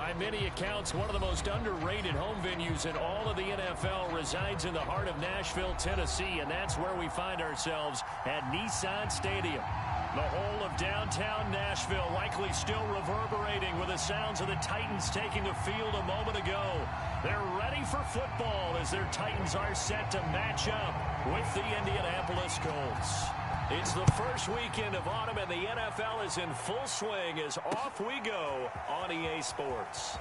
By many accounts, one of the most underrated home venues in all of the NFL resides in the heart of Nashville, Tennessee, and that's where we find ourselves at Nissan Stadium. The whole of downtown Nashville likely still reverberating with the sounds of the Titans taking the field a moment ago. They're ready for football as their Titans are set to match up with the Indianapolis Colts. It's the first weekend of autumn, and the NFL is in full swing as off we go on EA Sports.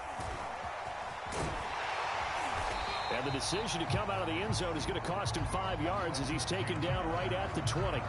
And the decision to come out of the end zone is going to cost him 5 yards as he's taken down right at the 20.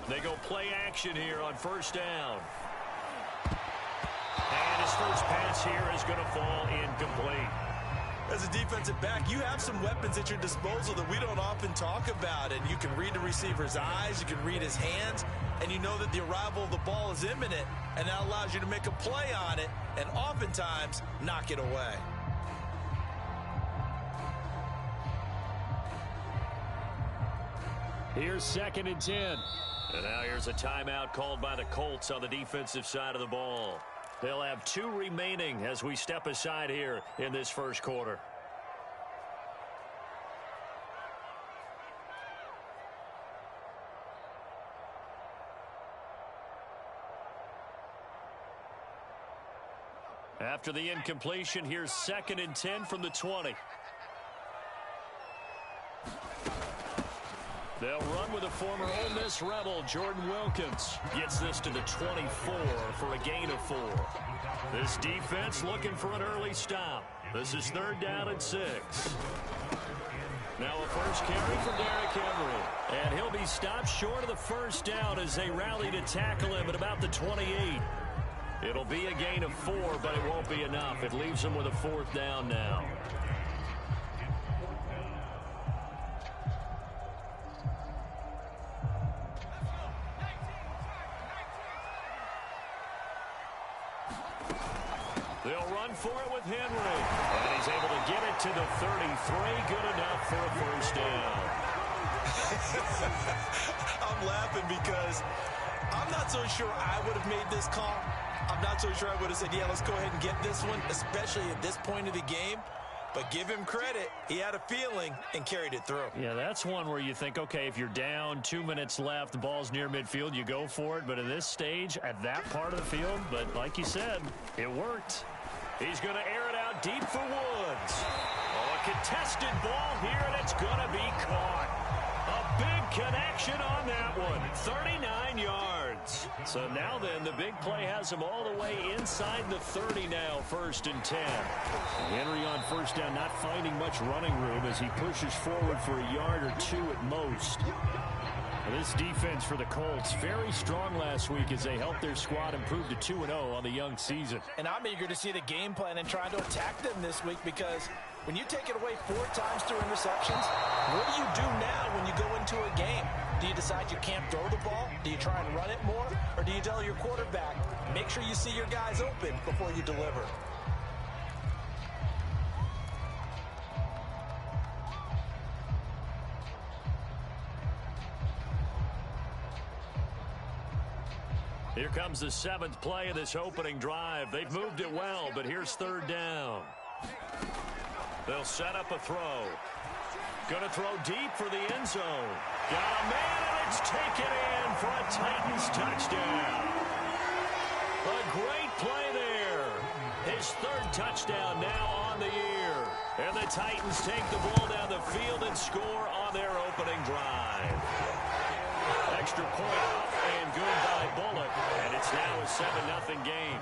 They go play action here on first down. And his first pass here is going to fall incomplete. As a defensive back, you have some weapons at your disposal that we don't often talk about. And you can read the receiver's eyes, you can read his hands, and you know that the arrival of the ball is imminent, and that allows you to make a play on it and oftentimes knock it away. Here's 2nd and 10. And now here's a timeout called by the Colts on the defensive side of the ball. They'll have 2 remaining as we step aside here in this first quarter. After the incompletion, here's 2nd and 10 from the 20. They'll run with a former Ole Miss Rebel, Jordan Wilkins. Gets this to the 24 for a gain of 4. This defense looking for an early stop. This is 3rd down and 6. Now a first carry for Derrick Henry. And he'll be stopped short of the first down as they rally to tackle him at about the 28. It'll be a gain of 4, but it won't be enough. It leaves him with a 4th down now. They'll run for it with Henry. And he's able to get it to the 33. Good enough for a first down. I'm laughing because I'm not so sure I would have made this call. I'm not so sure I would have said, yeah, let's go ahead and get this one, especially at this point of the game. But give him credit. He had a feeling and carried it through. Yeah, that's one where you think, okay, if you're down, 2 minutes left, the ball's near midfield, you go for it. But at this stage, at that part of the field, but like you said, it worked. He's going to air it out deep for Woods. Oh, a contested ball here, and it's going to be caught. A big connection on that one. 39 yards. So now then, the big play has him all the way inside the 30 now, 1st and 10. Henry on first down, not finding much running room as he pushes forward for a yard or 2 at most. This defense for the Colts, very strong last week as they helped their squad improve to 2-0 on the young season. And I'm eager to see the game plan and try to attack them this week, because when you take it away 4 times through interceptions, what do you do now when you go into a game? Do you decide you can't throw the ball? Do you try and run it more? Or do you tell your quarterback, make sure you see your guys open before you deliver? Here comes the 7th play of this opening drive. They've moved it well, but here's 3rd down. They'll set up a throw. Going to throw deep for the end zone. Got a man, and it's taken in for a Titans touchdown. A great play there. His 3rd touchdown now on the year. And the Titans take the ball down the field and score on their opening drive. Extra point up and good by Bullock, and it's now a 7-0 game.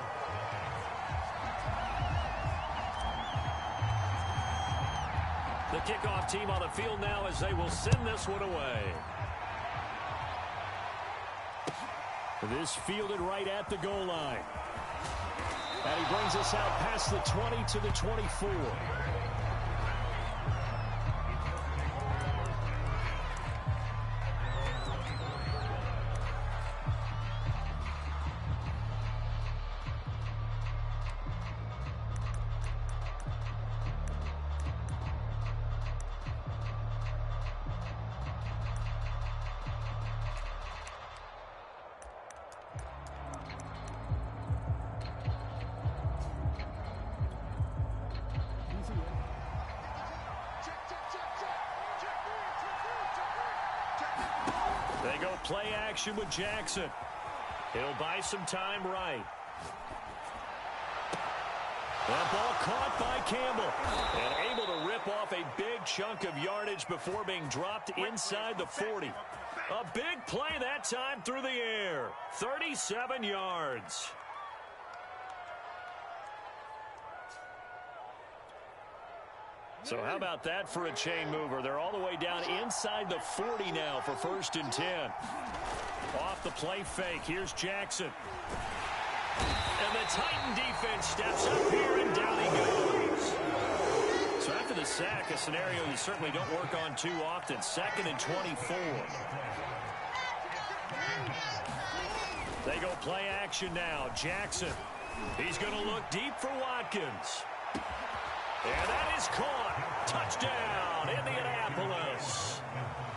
The kickoff team on the field now as they will send this one away. This fielded right at the goal line. And he brings us out past the 20 to the 24. They go play action with Jackson. He'll buy some time right. The ball caught by Campbell. And able to rip off a big chunk of yardage before being dropped inside the 40. A big play that time through the air. 37 yards. So how about that for a chain mover? They're all the way down inside the 40 now for 1st and 10. Off the play fake. Here's Jackson. And the Titan defense steps up here, and down he goes. So after the sack, a scenario you certainly don't work on too often. 2nd and 24. They go play action now. Jackson. He's going to look deep for Watkins. And that is caught. Touchdown, Indianapolis.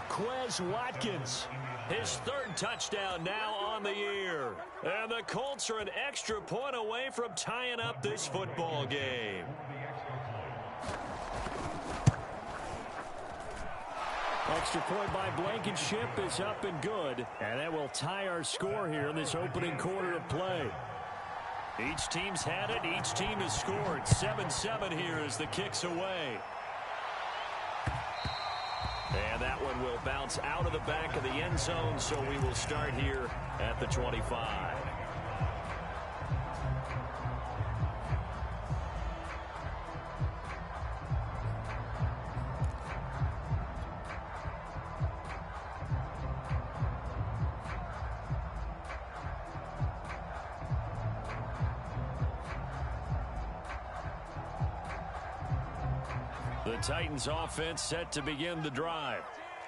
Quez Watkins, his 3rd touchdown now on the year. And the Colts are an extra point away from tying up this football game. Extra point by Blankenship is up and good. And that will tie our score here in this opening quarter of play. Each team's had it. Each team has scored. 7-7 here as the kick's away. And that one will bounce out of the back of the end zone, so we will start here at the 25. The Titans offense set to begin the drive.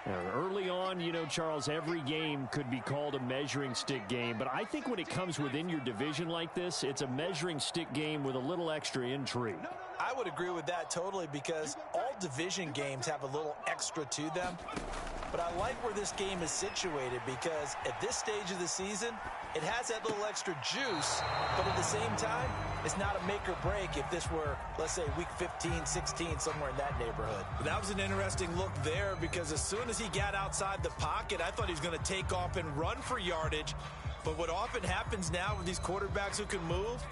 Now, early on, you know, Charles, every game could be called a measuring stick game. But I think when it comes within your division like this, it's a measuring stick game with a little extra intrigue. I would agree with that totally, because all division games have a little extra to them. But I like where this game is situated, because at this stage of the season, it has that little extra juice, but at the same time, it's not a make or break if this were, let's say, week 15, 16, somewhere in that neighborhood. That was an interesting look there, because as soon as he got outside the pocket, I thought he was going to take off and run for yardage. But what often happens now with these quarterbacks who can move,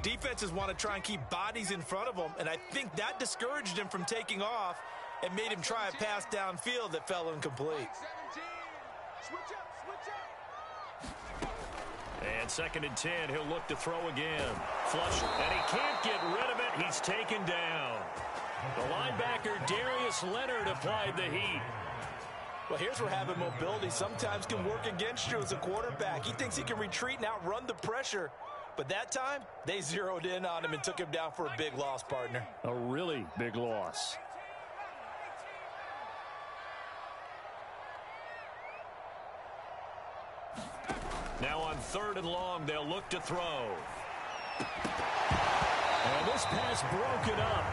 defenses want to try and keep bodies in front of them, and I think that discouraged him from taking off and made him try a pass downfield that fell incomplete. And 2nd and 10, he'll look to throw again. Flush, and he can't get rid of it. He's taken down. The linebacker, Darius Leonard, applied the heat. Well, here's where having mobility sometimes can work against you as a quarterback. He thinks he can retreat and outrun the pressure. But that time, they zeroed in on him and took him down for a big loss, partner. A really big loss. Now on 3rd and long, they'll look to throw. And this pass broken up.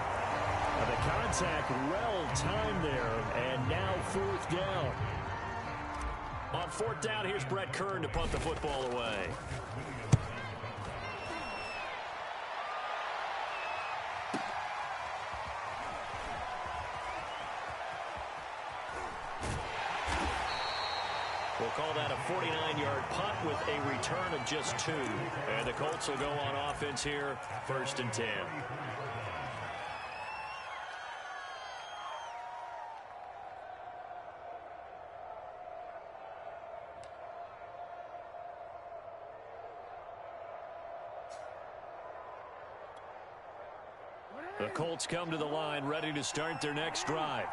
And the contact well timed there, and now 4th down. On 4th down, here's Brett Kern to punt the football away. We'll call that a 49-yard punt with a return of just 2. And the Colts will go on offense here, 1st and 10. The Colts come to the line ready to start their next drive.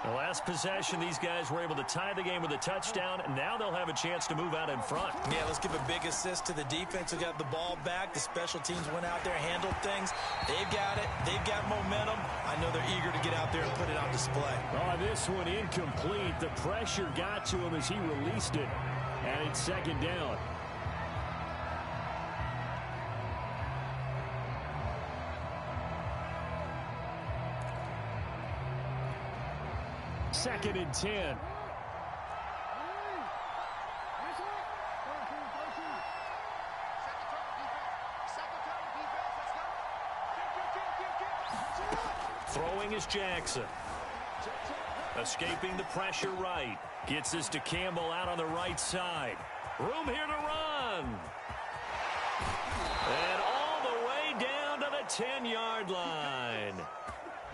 The last possession, these guys were able to tie the game with a touchdown, and now they'll have a chance to move out in front. Yeah, let's give a big assist to the defense who got the ball back. The special teams went out there, handled things. They've got it. They've got momentum. I know they're eager to get out there and put it on display. Oh, this one incomplete. The pressure got to him as he released it, and it's second down. Second and 10. Throwing is Jackson. Escaping the pressure right. Gets this to Campbell out on the right side. Room here to run. And all the way down to the 10-yard line.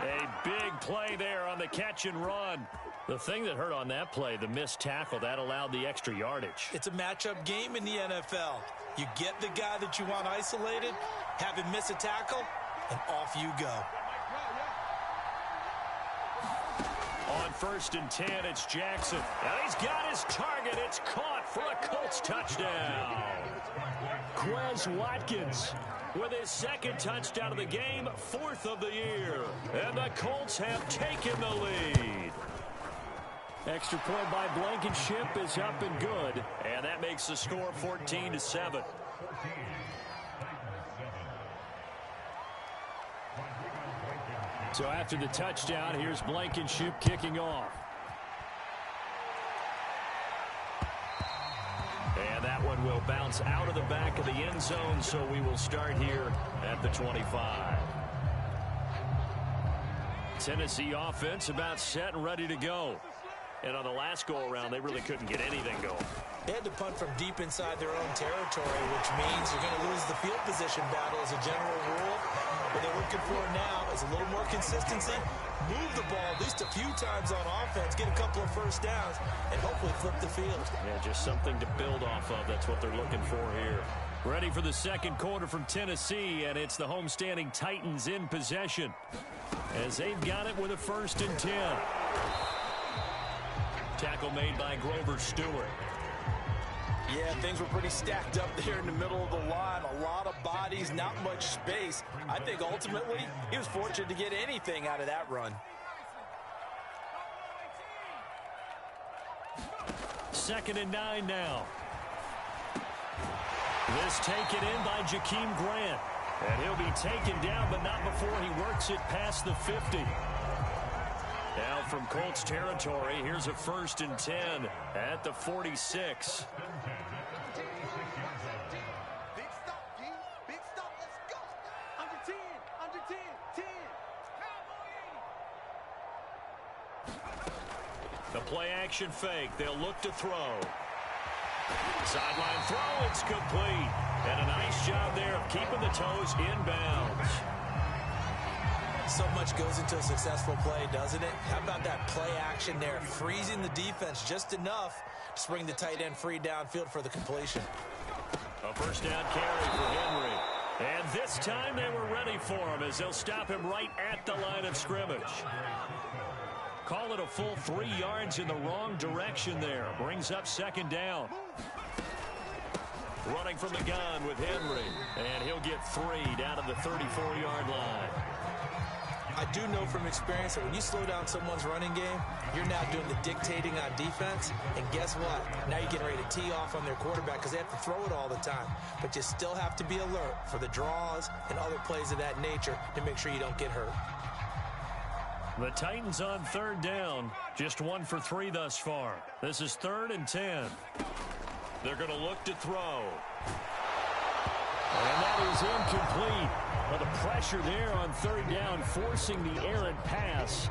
A big play there on the catch and run. The thing that hurt on that play, the missed tackle, that allowed the extra yardage. It's a matchup game in the NFL. You get the guy that you want isolated, have him miss a tackle, and off you go. On first and 10, it's Jackson. And he's got his target. It's caught for a Colts touchdown. Quez Watkins with his second touchdown of the game, fourth of the year. And the Colts have taken the lead. Extra point by Blankenship is up and good. And that makes the score 14-7. So after the touchdown, here's Blankenship kicking off. And that one will bounce out of the back of the end zone, so we will start here at the 25. Tennessee offense about set and ready to go. And on the last go-around, they really couldn't get anything going. They had to punt from deep inside their own territory, which means you're going to lose the field position battle as a general rule. What they're looking for now is a little more consistency, move the ball at least a few times on offense, get a couple of first downs, and hopefully flip the field. Yeah, just something to build off of. That's what they're looking for here. Ready for the second quarter from Tennessee, and it's the homestanding Titans in possession as they've got it with a first and 10. Tackle made by Grover Stewart. Yeah, things were pretty stacked up there in the middle of the line. A lot of bodies, not much space. I think ultimately he was fortunate to get anything out of that run. Second and 9 now. This taken in by Jakeem Grant. And he'll be taken down, but not before he works it past the 50. Now from Colts territory, here's a first and 10 at the 46. Big stop, G. Big stop. Let's go. Under 10. Under 10. 10. The play action fake. They'll look to throw. Sideline throw. It's complete. And a nice job there of keeping the toes inbounds. So much goes into a successful play, doesn't it? How about that play action there, freezing the defense just enough to bring the tight end free downfield for the completion. A first down carry for Henry. And this time they were ready for him as they'll stop him right at the line of scrimmage. Call it a full 3 yards in the wrong direction there. Brings up second down. Running from the gun with Henry. And he'll get 3 down to the 34-yard line. I do know from experience that when you slow down someone's running game, you're now doing the dictating on defense. And guess what? Now you're getting ready to tee off on their quarterback because they have to throw it all the time. But you still have to be alert for the draws and other plays of that nature to make sure you don't get hurt. The Titans on third down. Just 1 for 3 thus far. This is 3rd and 10. They're going to look to throw. And that is incomplete. But the pressure there on third down, forcing the errant pass.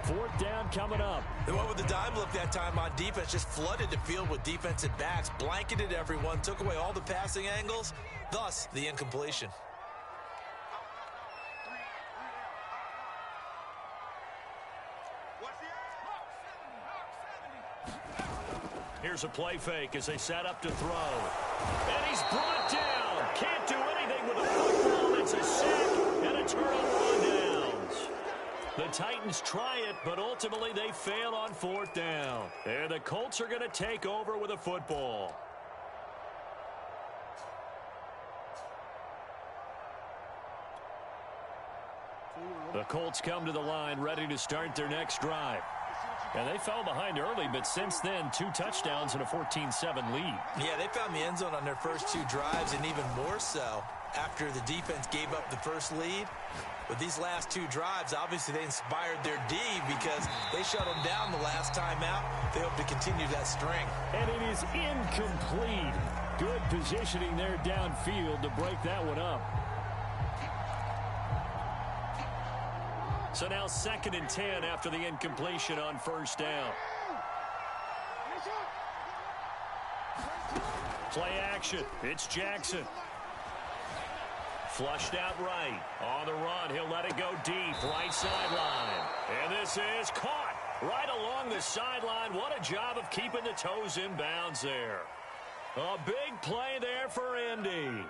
4th down coming up. They went with the dime look that time on defense, just flooded the field with defensive backs, blanketed everyone, took away all the passing angles, thus the incompletion. Here's a play fake as they set up to throw. And he's brought down. Can't do anything with a football. It's a sack and a turnover on downs. The Titans try it, but ultimately they fail on 4th down. And the Colts are going to take over with a football. The Colts come to the line ready to start their next drive. And they fell behind early, but since then, 2 touchdowns and a 14-7 lead. Yeah, they found the end zone on their first 2 drives, and even more so after the defense gave up the first lead. With these last 2 drives, obviously they inspired their D because they shut them down the last time out. They hope to continue that string. And it is incomplete. Good positioning there downfield to break that one up. So now 2nd and 10 after the incompletion on 1st down. Play action. It's Jackson. Flushed out right. On the run, he'll let it go deep. Right sideline. And this is caught right along the sideline. What a job of keeping the toes in bounds there. A big play there for Indy.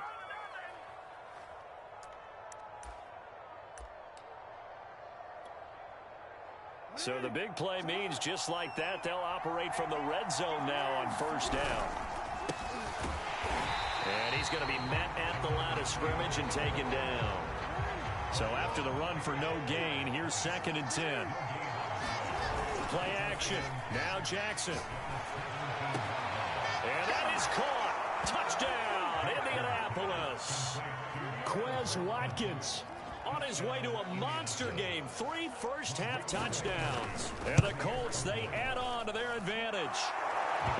So the big play means just like that, they'll operate from the red zone now on 1st down. And he's going to be met at the line of scrimmage and taken down. So after the run for no gain, here's 2nd and 10. Play action. Now Jackson. And that is caught. Touchdown, Indianapolis. Quez Watkins on his way to a monster game. 3 first-half touchdowns. And the Colts, they add on to their advantage.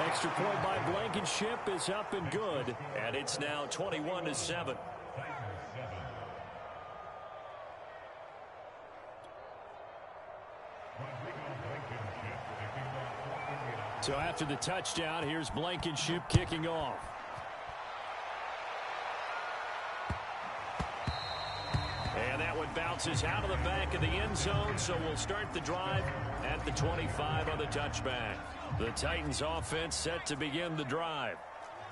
Extra point by Blankenship is up and good. And it's now 21-7. So after the touchdown, here's Blankenship kicking off. And that one bounces out of the back of the end zone, so we'll start the drive at the 25 on the touchback. The Titans offense set to begin the drive.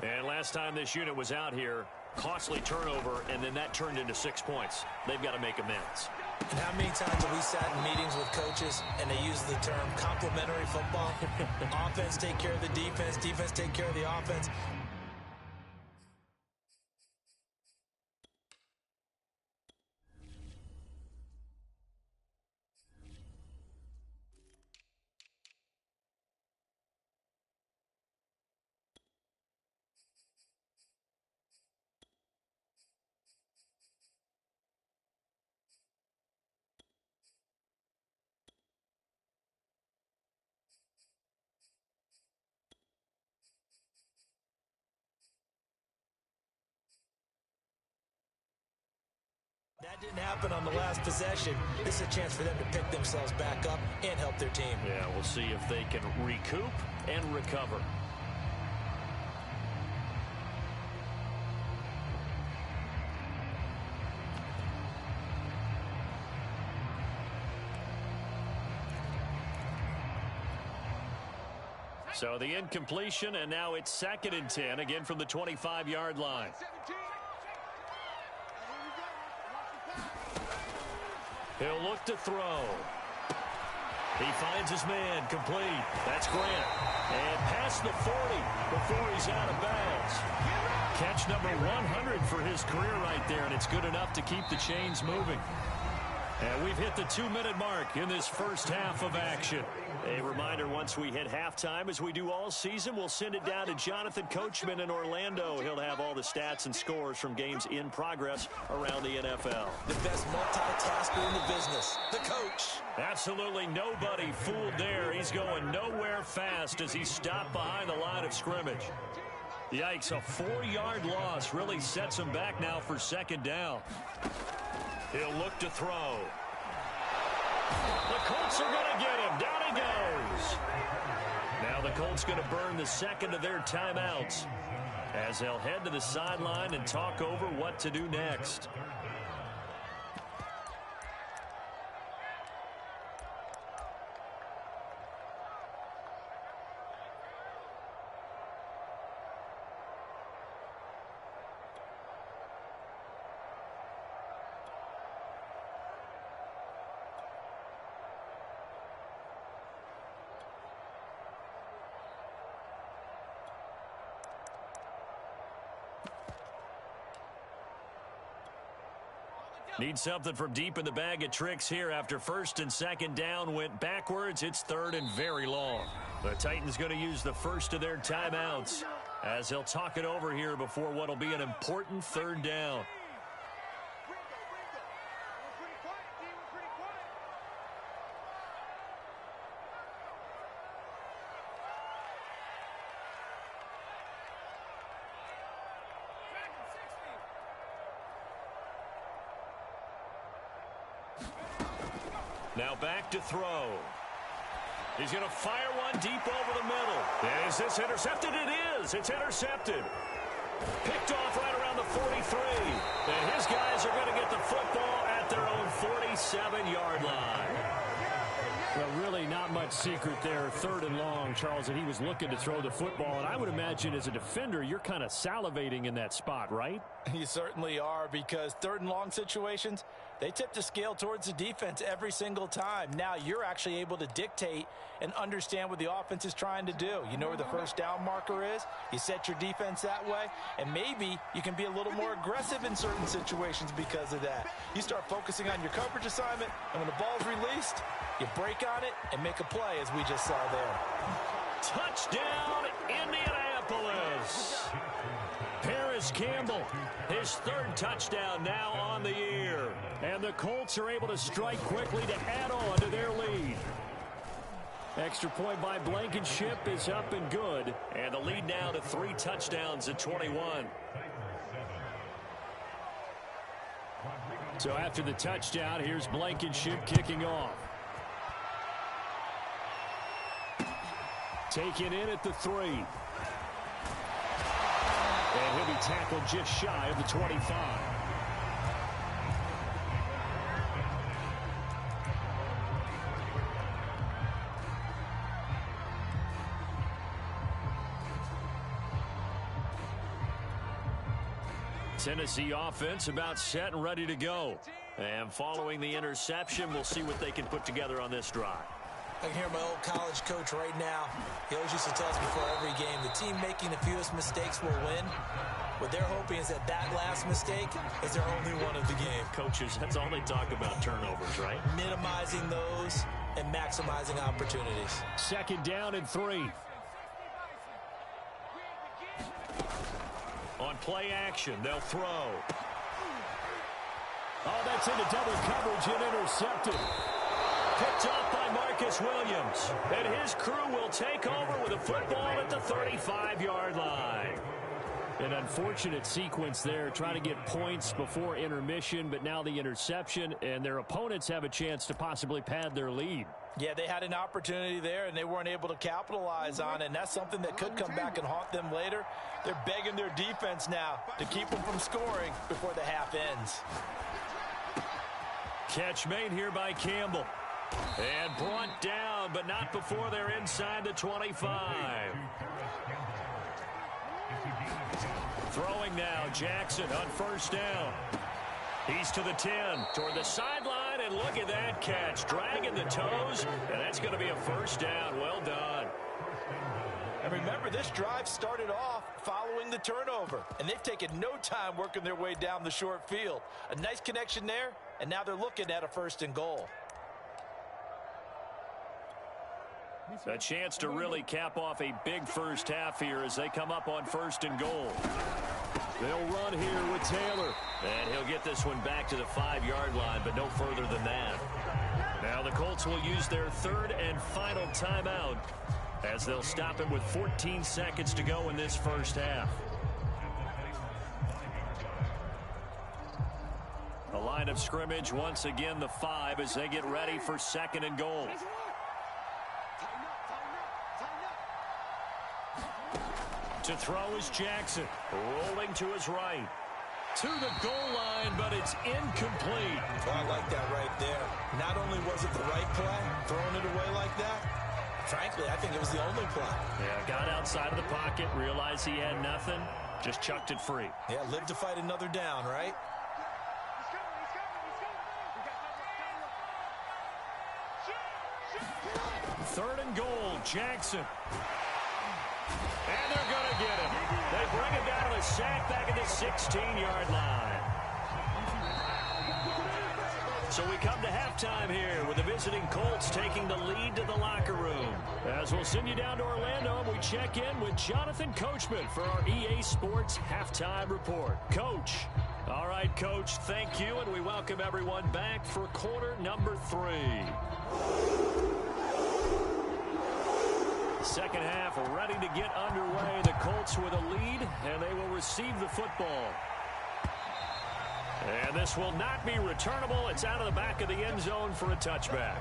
And last time this unit was out here, costly turnover, and then that turned into 6 points. They've got to make amends. And how many times have we sat in meetings with coaches and they use the term complementary football? Offense take care of the defense, defense take care of the offense. That didn't happen on the last possession. This is a chance for them to pick themselves back up and help their team. Yeah, we'll see if they can recoup and recover. So the incompletion, and now it's 2nd and 10, again from the 25-yard line. He'll look to throw. He finds his man, complete. That's Grant. And past the 40 before he's out of bounds. Catch number 100 for his career right there, and it's good enough to keep the chains moving. And we've hit the 2-minute mark in this first half of action. A reminder, once we hit halftime, as we do all season, we'll send it down to Jonathan Coachman in Orlando. He'll have all the stats and scores from games in progress around the NFL. The best multitasker in the business, the coach. Absolutely nobody fooled there. He's going nowhere fast as he stopped behind the line of scrimmage. Yikes, a 4-yard loss really sets him back now for 2nd down. He'll look to throw. The Colts are going to get him. Down he goes. Now the Colts going to burn the second of their timeouts as they'll head to the sideline and talk over what to do next. Need something from deep in the bag of tricks here after first and second down went backwards. It's third and very long. The Titans going to use the first of their timeouts as they'll talk it over here before what will be an important third down. Now back to throw. He's going to fire one deep over the middle. Is this intercepted? It is. It's intercepted. Picked off right around the 43. And his guys are going to get the football at their own 47-yard line. Well, really not much secret there. Third and long, Charles, and he was looking to throw the football. And I would imagine as a defender, you're kind of salivating in that spot, right? You certainly are, because third and long situations, they tip the scale towards the defense every single time. Now you're actually able to dictate and understand what the offense is trying to do. You know where the first down marker is. You set your defense that way, and maybe you can be a little more aggressive in certain situations because of that. You start focusing on your coverage assignment, and when the ball's released, you break on it and make a play, as we just saw there. Touchdown, Indianapolis. Paris Campbell, his third touchdown now on the year. And the Colts are able to strike quickly to add on to their lead. Extra point by Blankenship is up and good. And the lead now to 3 touchdowns at 21. So after the touchdown, here's Blankenship kicking off. Taken in at the 3. And he'll be tackled just shy of the 25. Tennessee offense about set and ready to go. And following the interception, we'll see what they can put together on this drive. I can hear my old college coach right now. He always used to tell us before every game, the team making the fewest mistakes will win. What they're hoping is that that last mistake is their only one of the game. Coaches, that's all they talk about, turnovers, right? Minimizing those and maximizing opportunities. Second down and 3. On play action, they'll throw. Oh, that's into double coverage and intercepted. Picked off by Marcus Williams. And his crew will take over with a football at the 35-yard line. An unfortunate sequence there, trying to get points before intermission, but now the interception, and their opponents have a chance to possibly pad their lead. Yeah, they had an opportunity there, and they weren't able to capitalize on it, and that's something that could come back and haunt them later. They're begging their defense now to keep them from scoring before the half ends. Catch made here by Campbell. And brought down, but not before they're inside the 25. Throwing now, Jackson on first down. He's to the 10, toward the sideline, and look at that catch. Dragging the toes, and that's going to be a first down. Well done. And remember, this drive started off following the turnover, and they've taken no time working their way down the short field. A nice connection there, and now they're looking at a first and goal. A chance to really cap off a big first half here as they come up on first and goal. They'll run here with Taylor. And he'll get this one back to the 5-yard line, but no further than that. Now the Colts will use their third and final timeout as they'll stop him with 14 seconds to go in this first half. The line of scrimmage, once again, the 5 as they get ready for second and goal. To throw is Jackson, rolling to his right. To the goal line, but it's incomplete. Oh, I like that right there. Not only was it the right play, throwing it away like that, frankly, I think it was the only play. Yeah, got outside of the pocket, realized he had nothing, just chucked it free. Yeah, live to fight another down, right? Third and goal, Jackson. And they're going to get him. They bring him down to the sack back at the 16-yard line. So we come to halftime here with the visiting Colts taking the lead to the locker room. As we'll send you down to Orlando, and we check in with Jonathan Coachman for our EA Sports Halftime Report. Coach. All right, Coach, thank you, and we welcome everyone back for quarter number 3. Second half ready to get underway. The Colts with a lead, and they will receive the football. And this will not be returnable. It's out of the back of the end zone for a touchback.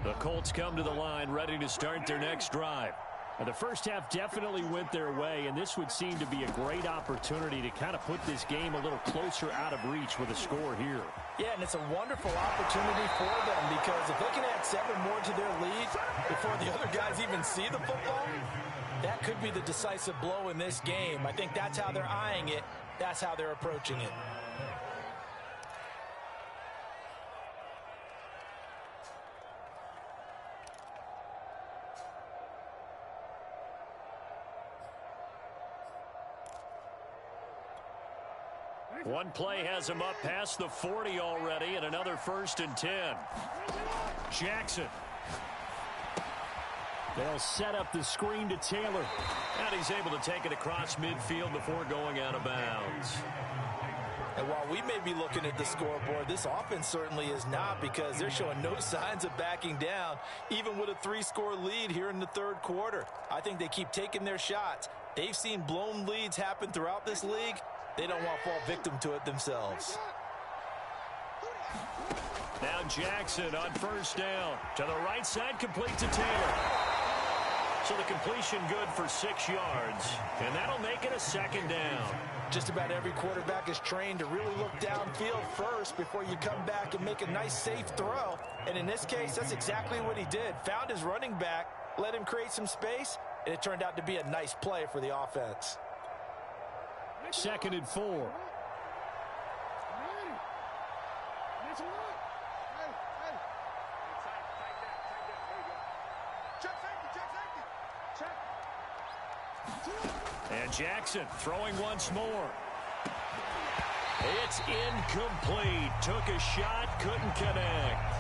The Colts come to the line ready to start their next drive. The first half definitely went their way, and this would seem to be a great opportunity to kind of put this game a little closer out of reach with a score here. Yeah, and it's a wonderful opportunity for them because if they can add 7 more to their lead before the other guys even see the football, that could be the decisive blow in this game. I think that's how they're eyeing it. That's how they're approaching it. One play has him up past the 40 already, and another 1st and 10. Jackson. They'll set up the screen to Taylor. And he's able to take it across midfield before going out of bounds. And while we may be looking at the scoreboard, this offense certainly is not, because they're showing no signs of backing down, even with a 3-score lead here in the 3rd quarter. I think they keep taking their shots. They've seen blown leads happen throughout this league. They don't want to fall victim to it themselves. Now Jackson on 1st down. To the right side, complete to Taylor. So the completion good for 6 yards. And that'll make it a 2nd down. Just about every quarterback is trained to really look downfield first before you come back and make a nice, safe throw. And in this case, that's exactly what he did. Found his running back, let him create some space, and it turned out to be a nice play for the offense. 2nd and 4. And Jackson throwing once more. It's incomplete. Took a shot, couldn't connect.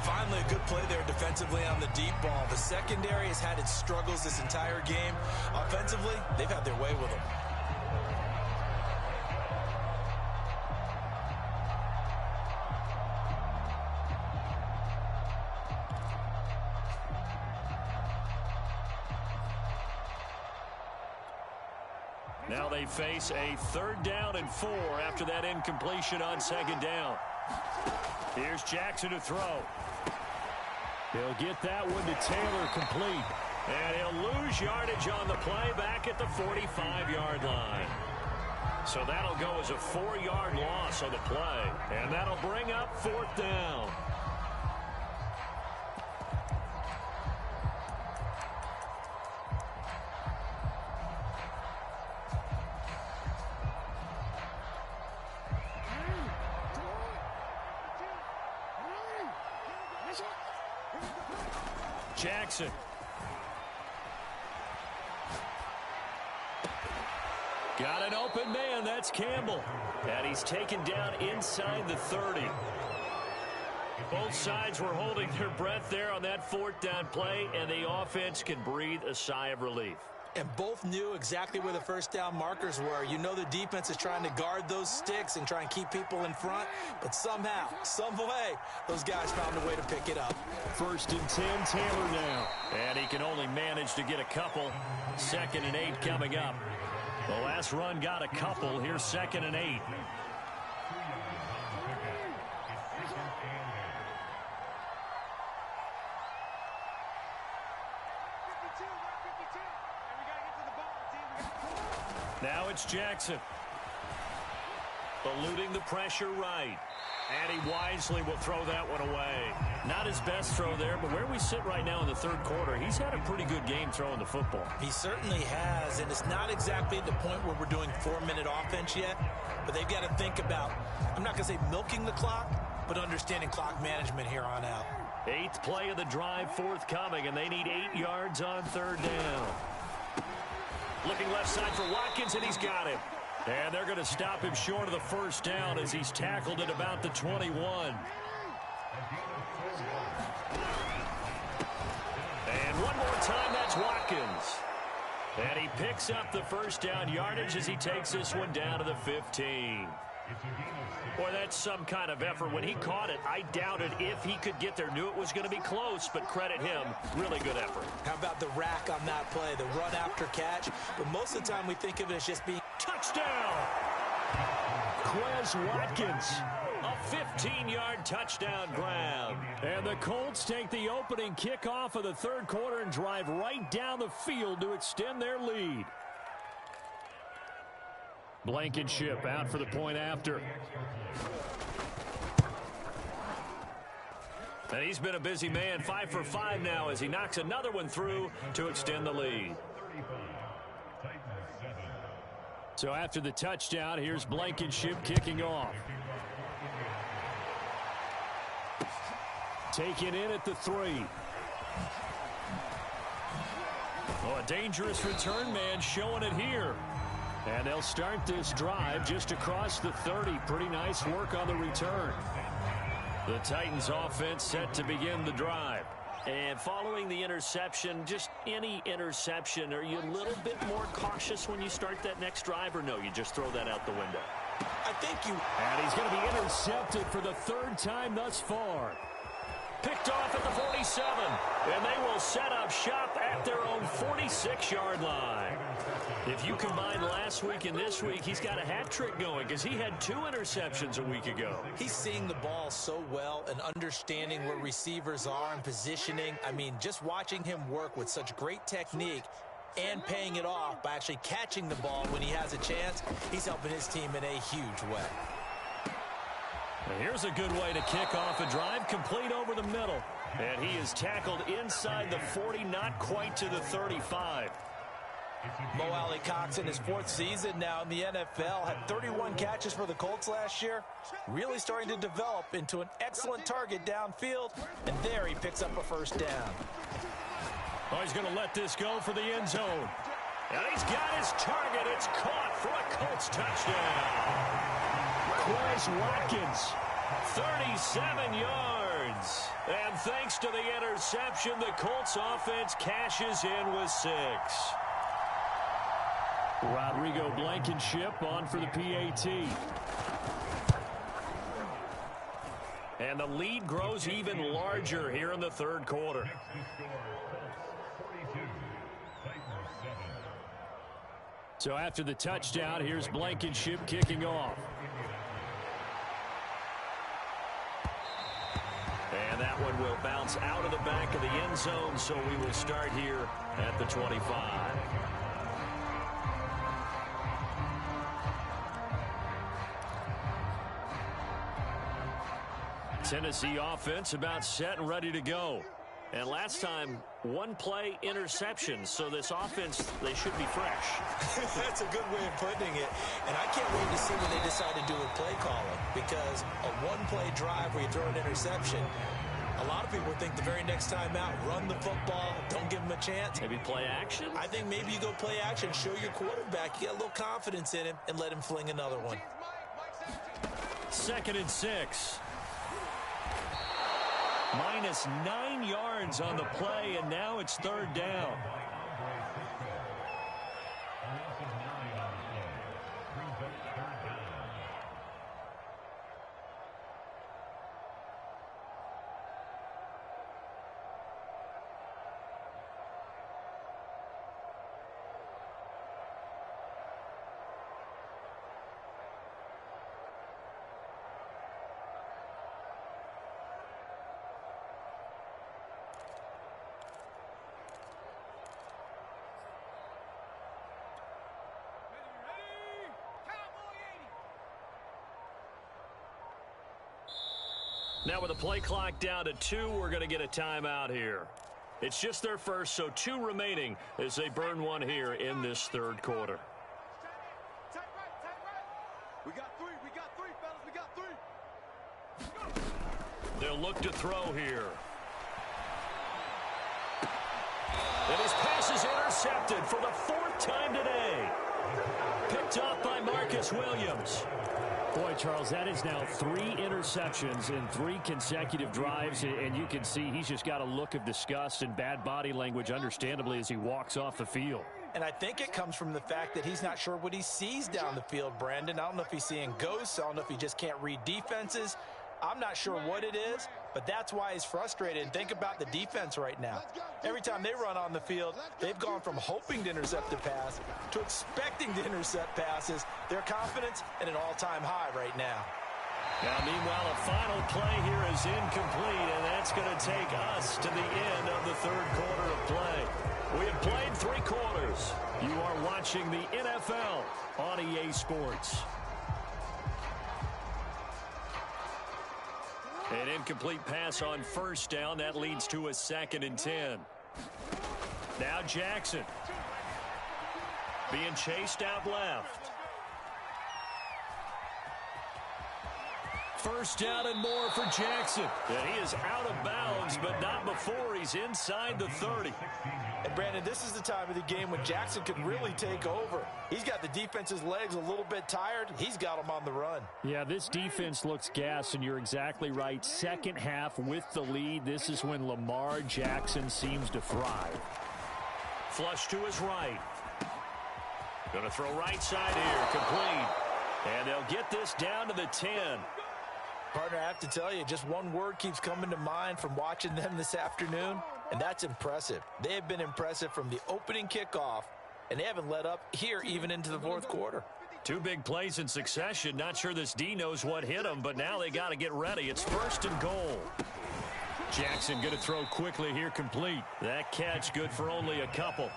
Finally, a good play there defensively on the deep ball. The secondary has had its struggles this entire game. Offensively, they've had their way with them. Now they face a 3rd down and 4 after that incompletion on 2nd down. Here's Jackson to throw. He'll get that one to Taylor, complete. And he'll lose yardage on the play back at the 45-yard line. So that'll go as a 4-yard loss on the play. And that'll bring up 4th down. Jackson. Got an open man. That's Campbell. And he's taken down inside the 30. Both sides were holding their breath there on that 4th down play, and the offense can breathe a sigh of relief. And both knew exactly where the 1st down markers were. You know the defense is trying to guard those sticks and try and keep people in front. But somehow, some way, those guys found a way to pick it up. 1st and 10, Taylor now. And he can only manage to get a couple. 2nd and 8 coming up. The last run got a couple. Here's 2nd and 8. Now it's Jackson. Eluding the pressure right. And he wisely will throw that one away. Not his best throw there, but where we sit right now in the third quarter, he's had a pretty good game throwing the football. He certainly has, and it's not exactly at the point where we're doing 4-minute offense yet, but they've got to think about, I'm not going to say milking the clock, but understanding clock management here on out. 8th play of the drive forthcoming, and they need 8 yards on third down. Looking left side for Watkins, and he's got him. And they're going to stop him short of the first down as he's tackled at about the 21. And one more time, that's Watkins. And he picks up the first down yardage as he takes this one down to the 15. Boy, that's some kind of effort. When he caught it, I doubted if he could get there. Knew it was going to be close, but credit him. Really good effort. How about the rack on that play, the run after catch? But most of the time we think of it as just being touchdown. Quez Watkins, a 15-yard touchdown grab. And the Colts take the opening kickoff of the third quarter and drive right down the field to extend their lead. Blankenship out for the point after. And he's been a busy man, 5 for 5 now as he knocks another one through to extend the lead. So after the touchdown, here's Blankenship kicking off. Taken in at the 3. Oh, a dangerous return man showing it here. And they'll start this drive just across the 30. Pretty nice work on the return. The Titans offense set to begin the drive. And following the interception, just any interception, are you a little bit more cautious when you start that next drive, or no, you just throw that out the window? I think you... And he's going to be intercepted for the 3rd time thus far. Picked off at the 47, and they will set up shop at their own 46-yard line. If you combine last week and this week, he's got a hat trick going because he had 2 interceptions a week ago. He's seeing the ball so well and understanding where receivers are and positioning. I mean, just watching him work with such great technique and paying it off by actually catching the ball when he has a chance, he's helping his team in a huge way. And here's a good way to kick off a drive, complete over the middle. And he is tackled inside the 40, not quite to the 35. Mo Alley Cox in his 4th season now in the NFL had 31 catches for the Colts last year. Really starting to develop into an excellent target downfield. And there he picks up a first down. Oh, he's going to let this go for the end zone. And he's got his target. It's caught for a Colts touchdown. Quez Watkins, 37 yards. And thanks to the interception, the Colts offense cashes in with 6. Rodrigo Blankenship on for the PAT. And the lead grows even larger here in the third quarter. So after the touchdown, here's Blankenship kicking off. And that one will bounce out of the back of the end zone, so we will start here at the 25. Tennessee offense about set and ready to go. And last time, 1-play interception, so this offense, they should be fresh. That's a good way of putting it. And I can't wait to see what they decide to do with play calling, because a 1-play drive where you throw an interception, a lot of people think the very next time out, run the football, don't give them a chance. Maybe play action? I think maybe you go play action, show your quarterback, you get a little confidence in him, and let him fling another one. 2nd and 6. Minus 9 yards on the play, and now it's 3rd down. Now with the play clock down to 2, we're going to get a timeout here. It's just their first, so 2 remaining as they burn one here in this third quarter. Tight right. We got 3, fellas, we got 3. They'll look to throw here. And his pass is intercepted for the 4th time today. Picked off by Marcus Williams. Boy, Charles, that is now 3 interceptions in 3 consecutive drives, and you can see he's just got a look of disgust and bad body language, understandably, as he walks off the field. And I think it comes from the fact that he's not sure what he sees down the field, Brandon. I don't know if he's seeing ghosts. I don't know if he just can't read defenses. I'm not sure what it is, but that's why he's frustrated. And think about the defense right now. Every time they run on the field, they've gone from hoping to intercept a pass to expecting to intercept passes. Their confidence at an all-time high right now. Now, meanwhile, a final play here is incomplete, and that's going to take us to the end of the third quarter of play. We have played 3 quarters. You are watching the NFL on EA Sports. An incomplete pass on first down. That leads to a 2nd and 10. Now Jackson being chased out left. First down and more for Jackson. And he is out of bounds, but not before he's inside the 30. And Brandon, this is the time of the game when Jackson can really take over. He's got the defense's legs a little bit tired. He's got them on the run. Yeah, this defense looks gassed, and you're exactly right. Second half with the lead, this is when Lamar Jackson seems to thrive. Flush to his right. Going to throw right side here, complete. And they'll get this down to the 10. Partner, I have to tell you, just one word keeps coming to mind from watching them this afternoon, and that's impressive. They have been impressive from the opening kickoff, and they haven't let up here even into the 4th quarter. 2 big plays in succession. Not sure this D knows what hit him, but now they got to get ready. It's 1st and goal. Jackson going to throw quickly here, complete. That catch good for only a couple.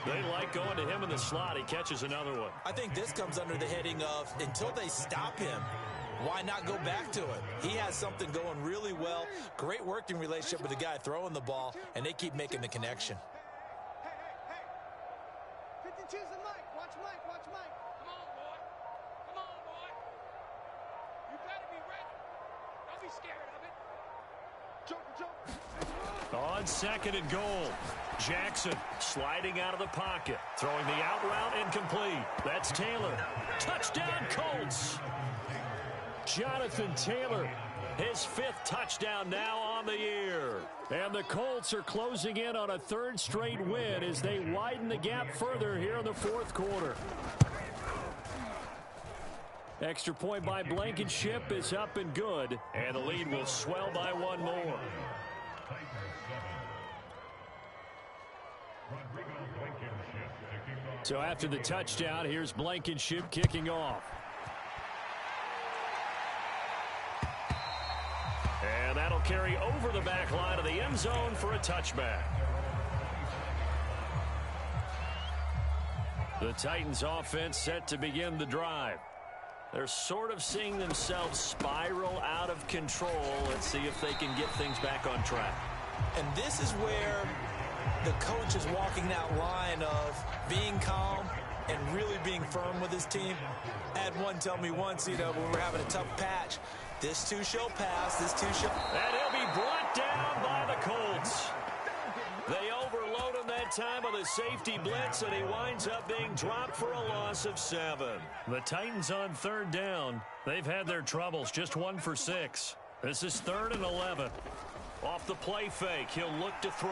They like going to him in the slot. He catches another one. I think this comes under the heading of until they stop him, why not go back to it? He has something going really well. Great working relationship with the guy throwing the ball, and they keep making the connection. Hey. 52's and Mike. Watch Mike. Come on, boy. You better be ready. Don't be scared of it. Jump. On 2nd and goal. Jackson sliding out of the pocket. Throwing the out route incomplete. That's Taylor. Touchdown, Colts. Jonathan Taylor, his 5th touchdown now on the year. And the Colts are closing in on a 3rd straight win as they widen the gap further here in the 4th quarter. Extra point by Blankenship is up and good, and the lead will swell by 1 more. So after the touchdown, here's Blankenship kicking off. And that'll carry over the back line of the end zone for a touchback. The Titans offense set to begin the drive. They're sort of seeing themselves spiral out of control. Let's see if they can get things back on track. And this is where the coach is walking that line of being calm and really being firm with his team. I had one tell me once, when we're having a tough patch, this too shall pass, this too shall... And he'll be brought down by the Colts. They overload him that time with a safety blitz, and he winds up being dropped for a loss of 7. The Titans on 3rd down. They've had their troubles, just 1 for 6. This is 3rd and 11. Off the play fake, he'll look to throw.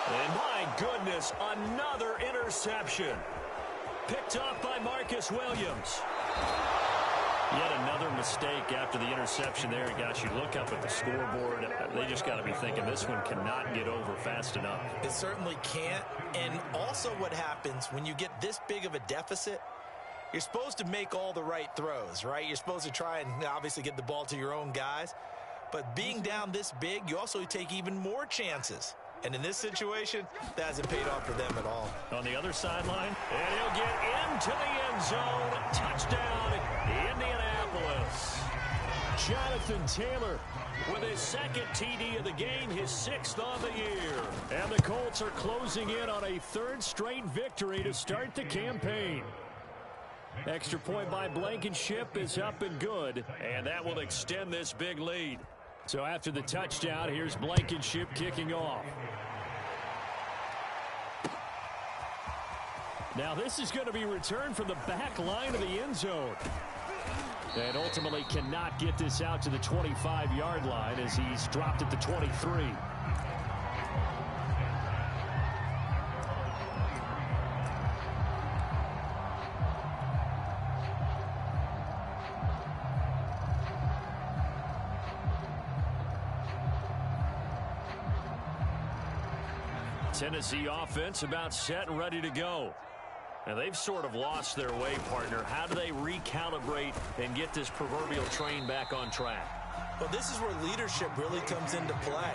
And my goodness, another interception. Picked off by Marcus Williams. Yet another mistake after the interception there. Gosh, you look up at the scoreboard. They just got to be thinking this one cannot get over fast enough. It certainly can't. And also what happens when you get this big of a deficit, you're supposed to make all the right throws, right? You're supposed to try and obviously get the ball to your own guys. But being down this big, you also take even more chances. And in this situation, that hasn't paid off for them at all. On the other sideline, and he'll get into the end zone. Touchdown, Indianapolis. Jonathan Taylor with his second TD of the game, his 6th on the year. And the Colts are closing in on a 3rd straight victory to start the campaign. Extra point by Blankenship is up and good, and that will extend this big lead. So after the touchdown, here's Blankenship kicking off. Now this is going to be returned from the back line of the end zone. And ultimately cannot get this out to the 25-yard line as he's dropped at the 23. Tennessee offense about set and ready to go. And they've sort of lost their way, partner. How do they recalibrate and get this proverbial train back on track? Well, this is where leadership really comes into play.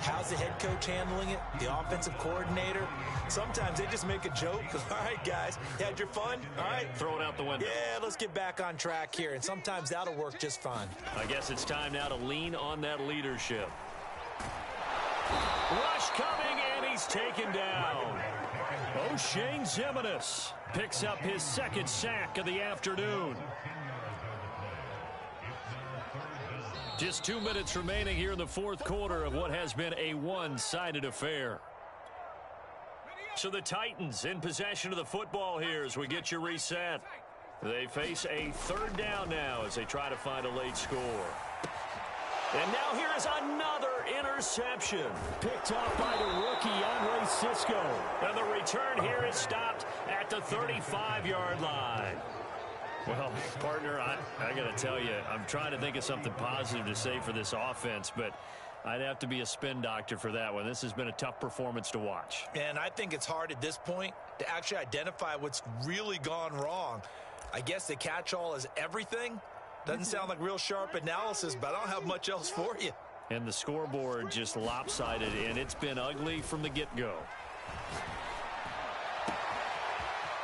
How's the head coach handling it? The offensive coordinator? Sometimes they just make a joke. All right, guys, you had your fun? All right. Throw it out the window. Yeah, let's get back on track here. And sometimes that'll work just fine. I guess it's time now to lean on that leadership. Rush coming, and he's taken down. O'Shane Ximines picks up his 2nd sack of the afternoon. Just 2 minutes remaining here in the 4th quarter of what has been a one-sided affair. So the Titans in possession of the football here as we get you reset. They face a 3rd down now as they try to find a late score. And now here is another interception. Picked off by the rookie, Andre Cisco. And the return here is stopped at the 35-yard line. Well, partner, I got to tell you, I'm trying to think of something positive to say for this offense, but I'd have to be a spin doctor for that one. This has been a tough performance to watch. And I think it's hard at this point to actually identify what's really gone wrong. I guess the catch-all is everything. Doesn't sound like real sharp analysis, but I don't have much else for you. And the scoreboard just lopsided, and it's been ugly from the get-go.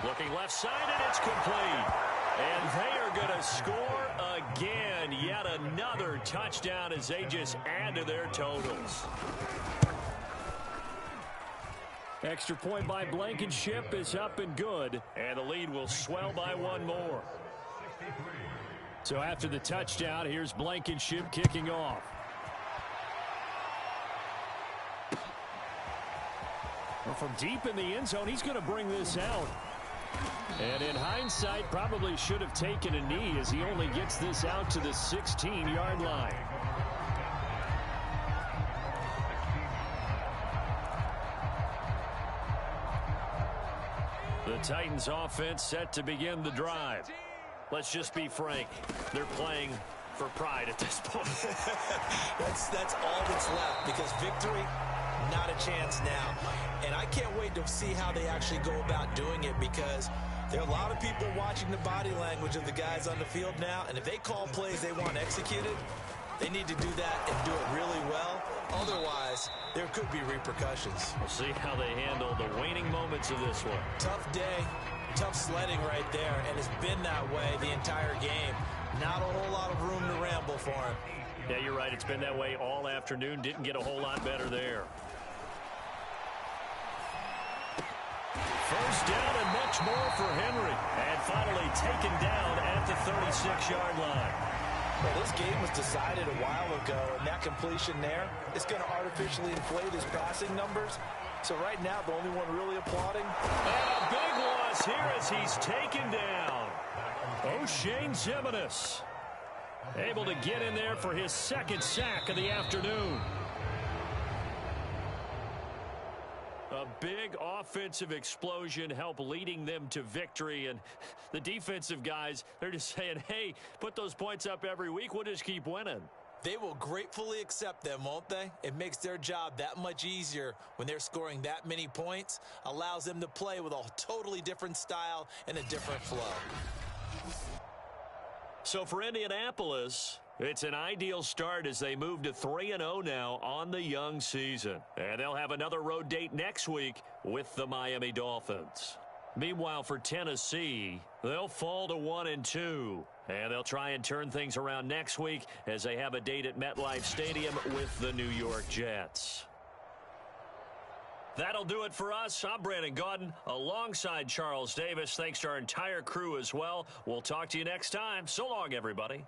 Looking left side, and it's complete. And they are going to score again. Yet another touchdown as they just add to their totals. Extra point by Blankenship is up and good. And the lead will swell by one more. So after the touchdown, here's Blankenship kicking off. Well, from deep in the end zone, he's going to bring this out. And in hindsight, probably should have taken a knee as he only gets this out to the 16-yard line. The Titans offense set to begin the drive. Let's just be frank. They're playing for pride at this point. That's all that's left, because victory, not a chance now. And I can't wait to see how they actually go about doing it, because there are a lot of people watching the body language of the guys on the field now, and if they call plays they want executed, they need to do that and do it really well. Otherwise, there could be repercussions. We'll see how they handle the waning moments of this one. Tough day, tough sledding right there, and it's been that way the entire game. Not a whole lot of room to ramble for him. Yeah, you're right. It's been that way all afternoon. Didn't get a whole lot better there. First down and much more for Henry. And finally taken down at the 36-yard line. Well, this game was decided a while ago, and that completion there is going to artificially inflate his passing numbers. So right now, the only one really applauding. And a big loss here as he's taken down. O'Shane Ximines able to get in there for his 2nd sack of the afternoon. A big offensive explosion helped leading them to victory. And the defensive guys, they're just saying, hey, put those points up every week. We'll just keep winning. They will gratefully accept them, won't they? It makes their job that much easier when they're scoring that many points. Allows them to play with a totally different style and a different flow. So for Indianapolis, it's an ideal start as they move to 3-0 now on the young season. And they'll have another road date next week with the Miami Dolphins. Meanwhile, for Tennessee, they'll fall to 1-2. And they'll try and turn things around next week as they have a date at MetLife Stadium with the New York Jets. That'll do it for us. I'm Brandon Gaudin alongside Charles Davis. Thanks to our entire crew as well. We'll talk to you next time. So long, everybody.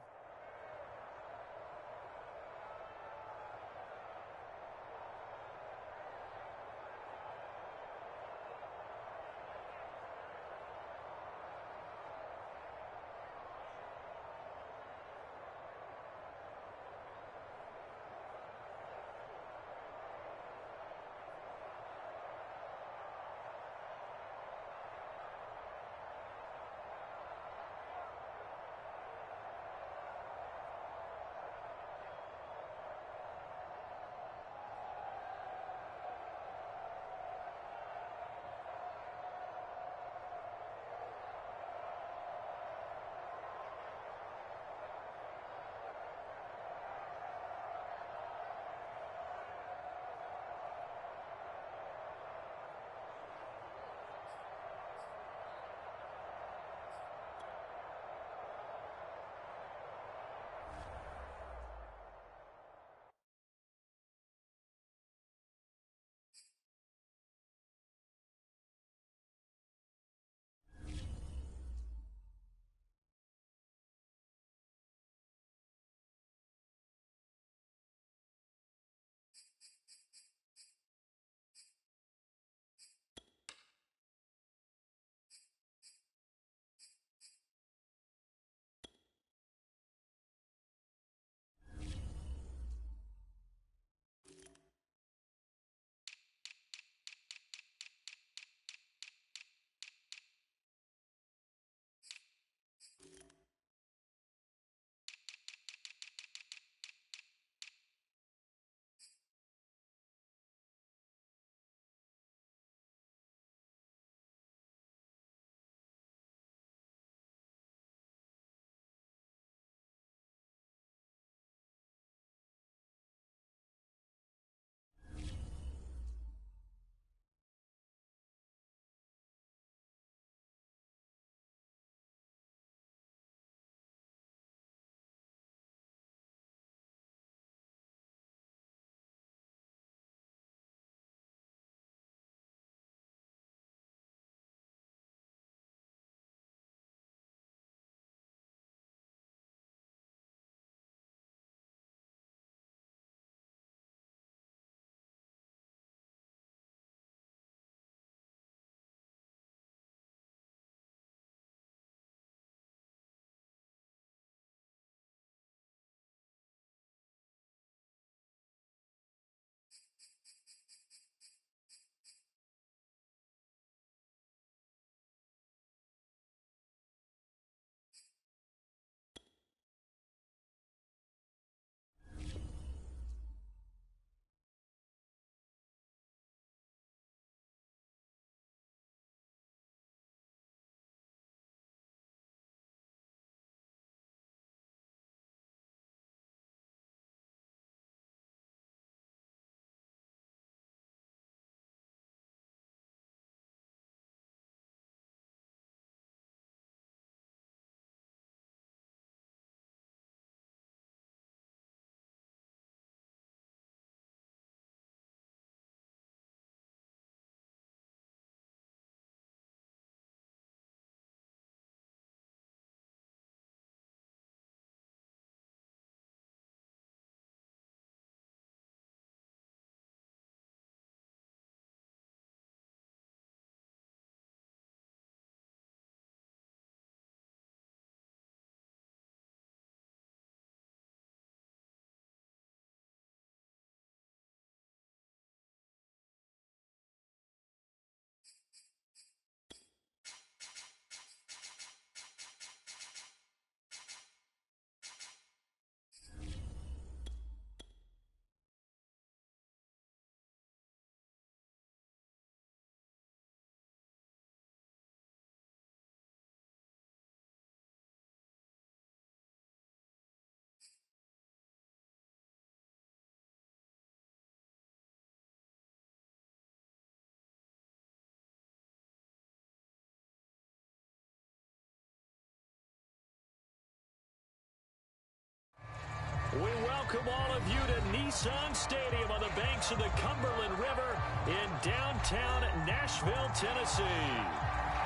welcome all of you to Nissan Stadium on the banks of the Cumberland River in downtown Nashville, Tennessee.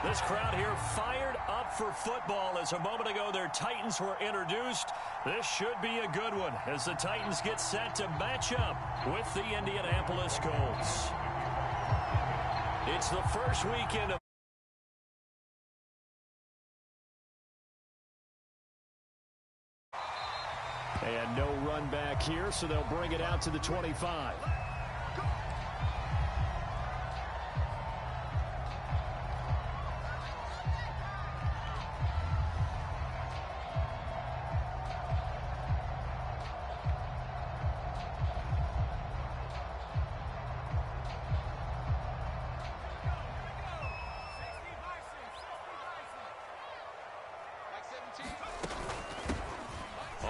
This crowd here fired up for football as a moment ago their Titans were introduced. This should be a good one as the Titans get set to match up with the Indianapolis Colts. It's the first weekend of and no run back here, so they'll bring it out to the 25.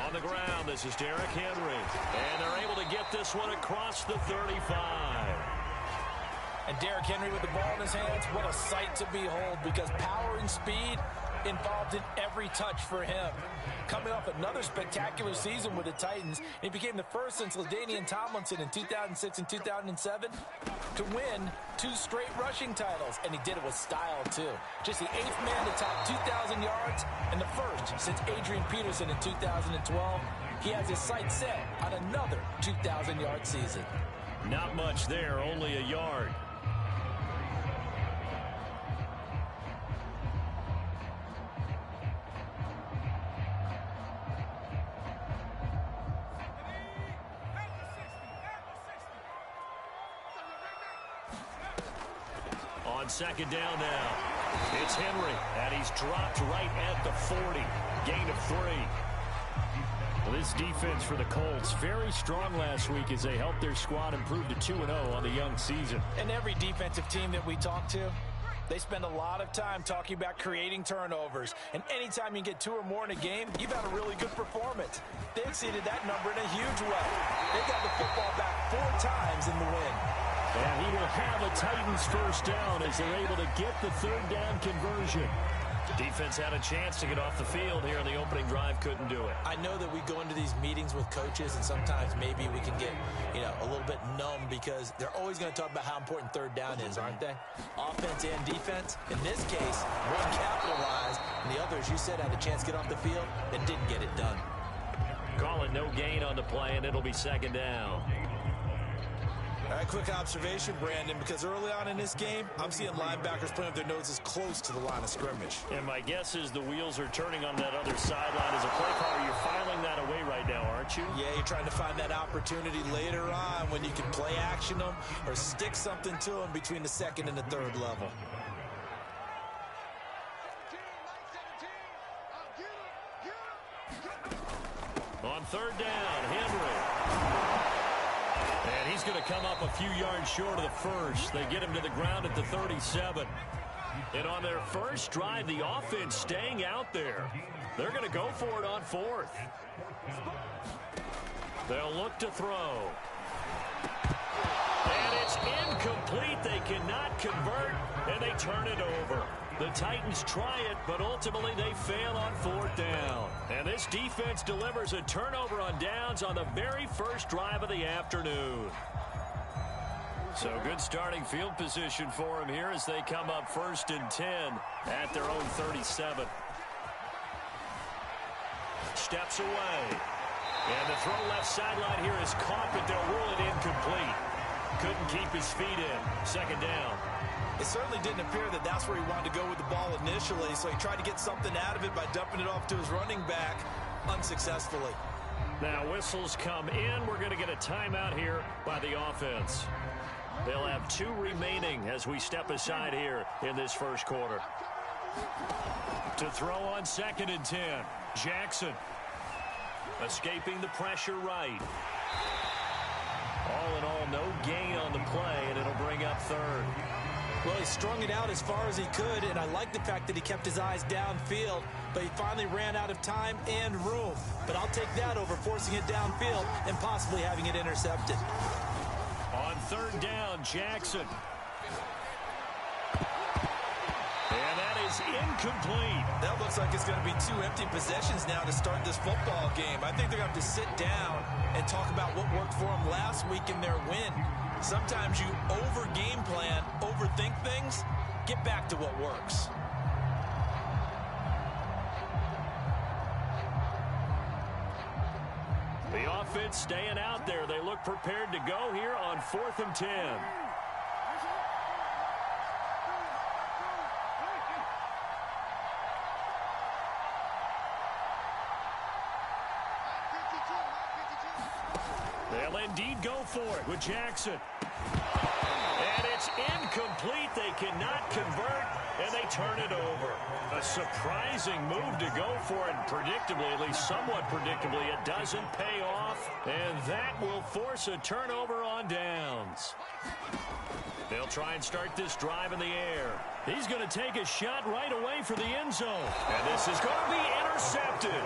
On the ground, this is Derrick Henry. And they're able to get this one across the 35. And Derrick Henry with the ball in his hands, what a sight to behold, because power and speed involved in every touch for him. Coming off another spectacular season with the Titans, he became the first since LaDainian Tomlinson in 2006 and 2007 to win 2 straight rushing titles, and he did it with style too. Just the 8th man to top 2,000 yards and the first since Adrian Peterson in 2012. He has his sights set on another 2,000-yard season. Not much there, only a yard. On second down now, it's Henry, and he's dropped right at the 40. Gain of 3. Well, this defense for the Colts, very strong last week as they helped their squad improve to 2-0 on the young season. And every defensive team that we talk to, they spend a lot of time talking about creating turnovers. And anytime you get 2 or more in a game, you've had a really good performance. They exceeded that number in a huge way. They got the football back 4 times in the win. And he will have a Titans first down as they're able to get the 3rd down conversion. Defense had a chance to get off the field here in the opening drive, couldn't do it. I know that we go into these meetings with coaches, and sometimes maybe we can get, a little bit numb because they're always going to talk about how important 3rd down is, aren't they? Offense and defense. In this case, one capitalized, and the others, you said, had a chance to get off the field and didn't get it done. Call it no gain on the play, and it'll be 2nd down. All right, quick observation, Brandon, because early on in this game, I'm seeing linebackers putting up their noses close to the line of scrimmage. And my guess is the wheels are turning on that other sideline as a play caller. You're filing that away right now, aren't you? Yeah, you're trying to find that opportunity later on when you can play action them or stick something to them between the 2nd and the 3rd level. On 3rd down, Henry. And he's going to come up a few yards short of the first. They get him to the ground at the 37. And on their first drive, the offense staying out there. They're going to go for it on 4th. They'll look to throw. And it's incomplete. They cannot convert, and they turn it over. The Titans try it, but ultimately they fail on 4th down. And this defense delivers a turnover on downs on the very first drive of the afternoon. So good starting field position for them here as they come up 1st and 10 at their own 37. Steps away. And the throw left sideline here is caught, but they'll rule it incomplete. Couldn't keep his feet in. 2nd down. It certainly didn't appear that that's where he wanted to go with the ball initially, so he tried to get something out of it by dumping it off to his running back unsuccessfully. Now whistles come in. We're going to get a timeout here by the offense. They'll have 2 remaining as we step aside here in this first quarter. To throw on 2nd and 10. Jackson escaping the pressure right. All in all, no gain on the play, and it'll bring up 3rd. Well, he strung it out as far as he could, and I like the fact that he kept his eyes downfield, but he finally ran out of time and room. But I'll take that over forcing it downfield and possibly having it intercepted. On 3rd down, Jackson. And that is is incomplete. That looks like it's going to be 2 empty possessions now to start this football game. I think they're going to have to sit down and talk about what worked for them last week in their win. Sometimes you over-game plan, overthink things. Get back to what works. The offense staying out there. They look prepared to go here on 4th and 10. They'll indeed go for it with Jackson. And it's incomplete. They cannot convert, and they turn it over. A surprising move to go for it. Predictably, at least somewhat predictably, it doesn't pay off. And that will force a turnover on downs. They'll try and start this drive in the air. He's going to take a shot right away for the end zone. And this is going to be intercepted.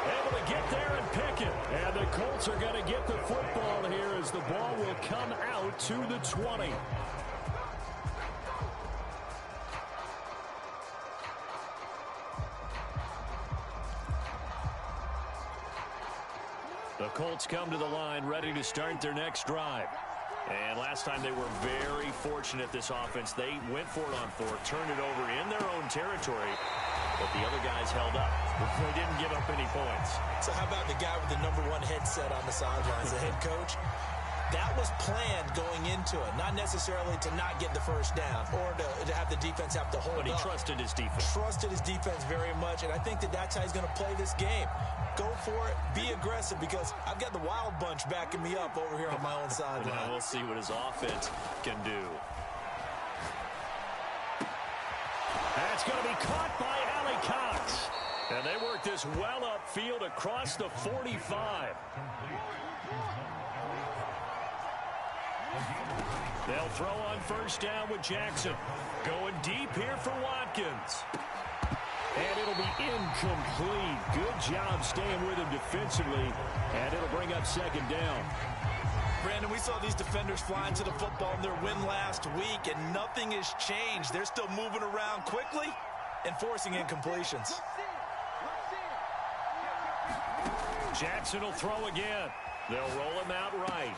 Able to get there and pick it. And the Colts are going to get the football here as the ball will come out to the 20. The Colts come to the line ready to start their next drive. And last time they were very fortunate, this offense. They went for it on 4th, turned it over in their own territory, but the other guys held up. They didn't give up any points. So how about the guy with the #1 headset on the sidelines, the head coach? That was planned going into it, not necessarily to not get the first down or to have the defense have to hold up. But he trusted his defense. Trusted his defense very much, and I think that's how he's going to play this game. Go for it, be aggressive, because I've got the wild bunch backing me up over here on my own sideline. Now we'll see what his offense can do. That's going to be caught by Allie Cox. And they work this well upfield across the 45. They'll throw on first down with Jackson. Going deep here for Watkins. And it'll be incomplete. Good job staying with him defensively. And it'll bring up second down. Brandon, we saw these defenders flying to the football in their win last week, and nothing has changed. They're still moving around quickly and forcing incompletions. Jackson will throw again. They'll roll him out right.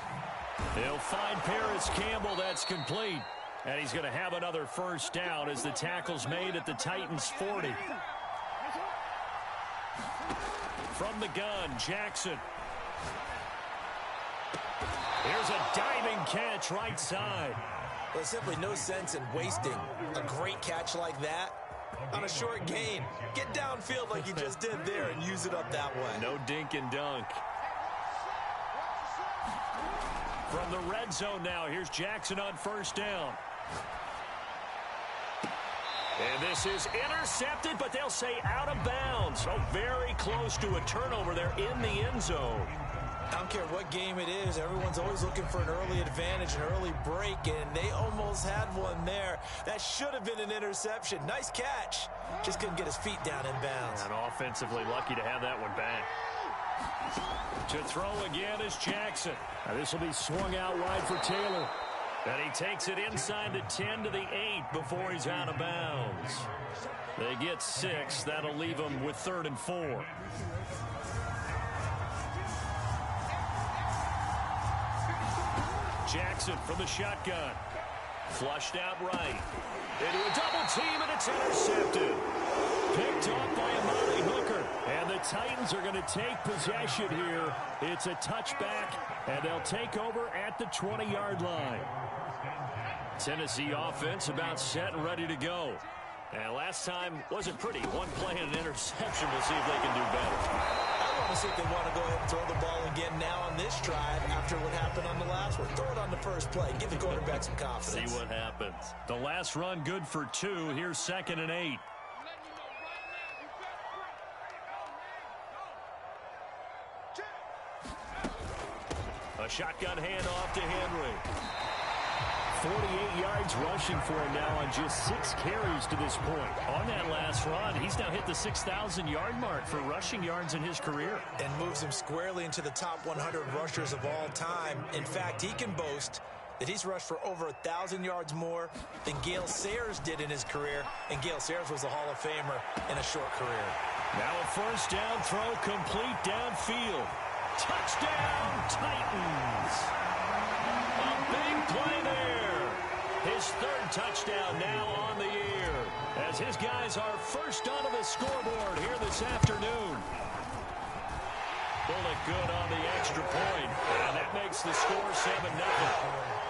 They'll find Paris Campbell. That's complete. And he's going to have another first down as the tackle's made at the Titans' 40. From the gun, Jackson. Here's a diving catch right side. There's simply no sense in wasting a great catch like that on a short gain. Get downfield like you just did there and use it up that way. No dink and dunk. From the red zone now, here's Jackson on first down. And this is intercepted, but they'll say out of bounds. So very close to a turnover there in the end zone. I don't care what game it is. Everyone's always looking for an early advantage, an early break, and they almost had one there. That should have been an interception. Nice catch. Just couldn't get his feet down in bounds. And offensively lucky to have that one back. To throw again is Jackson. Now this will be swung out wide for Taylor. And he takes it inside the 10 to the 8 before he's out of bounds. They get 6. That'll leave them with 3rd and 4. Jackson from the shotgun. Flushed out right. Into a double team, and it's intercepted. Picked off by Amari Hooker. And the Titans are going to take possession here. It's a touchback, and they'll take over at the 20-yard line. Tennessee offense about set and ready to go. And last time wasn't pretty. One play and an interception. We'll see if they can do better. I want to see if they want to go ahead and throw the ball again now on this drive after what happened on the last one. Throw it on the first play. Give the quarterback some confidence. See what happens. The last run good for 2. Here's 2nd and 8. A shotgun handoff to Henry. 48 yards rushing for him now on just 6 carries to this point. On that last run, he's now hit the 6,000-yard mark for rushing yards in his career. And moves him squarely into the top 100 rushers of all time. In fact, he can boast that he's rushed for over 1,000 yards more than Gale Sayers did in his career, and Gale Sayers was a Hall of Famer in a short career. Now a first down throw complete downfield. Touchdown, Titans. A big play there. His third touchdown now on the year, as his guys are first onto the scoreboard here this afternoon. Bullock good on the extra point, and that makes the score 7-0.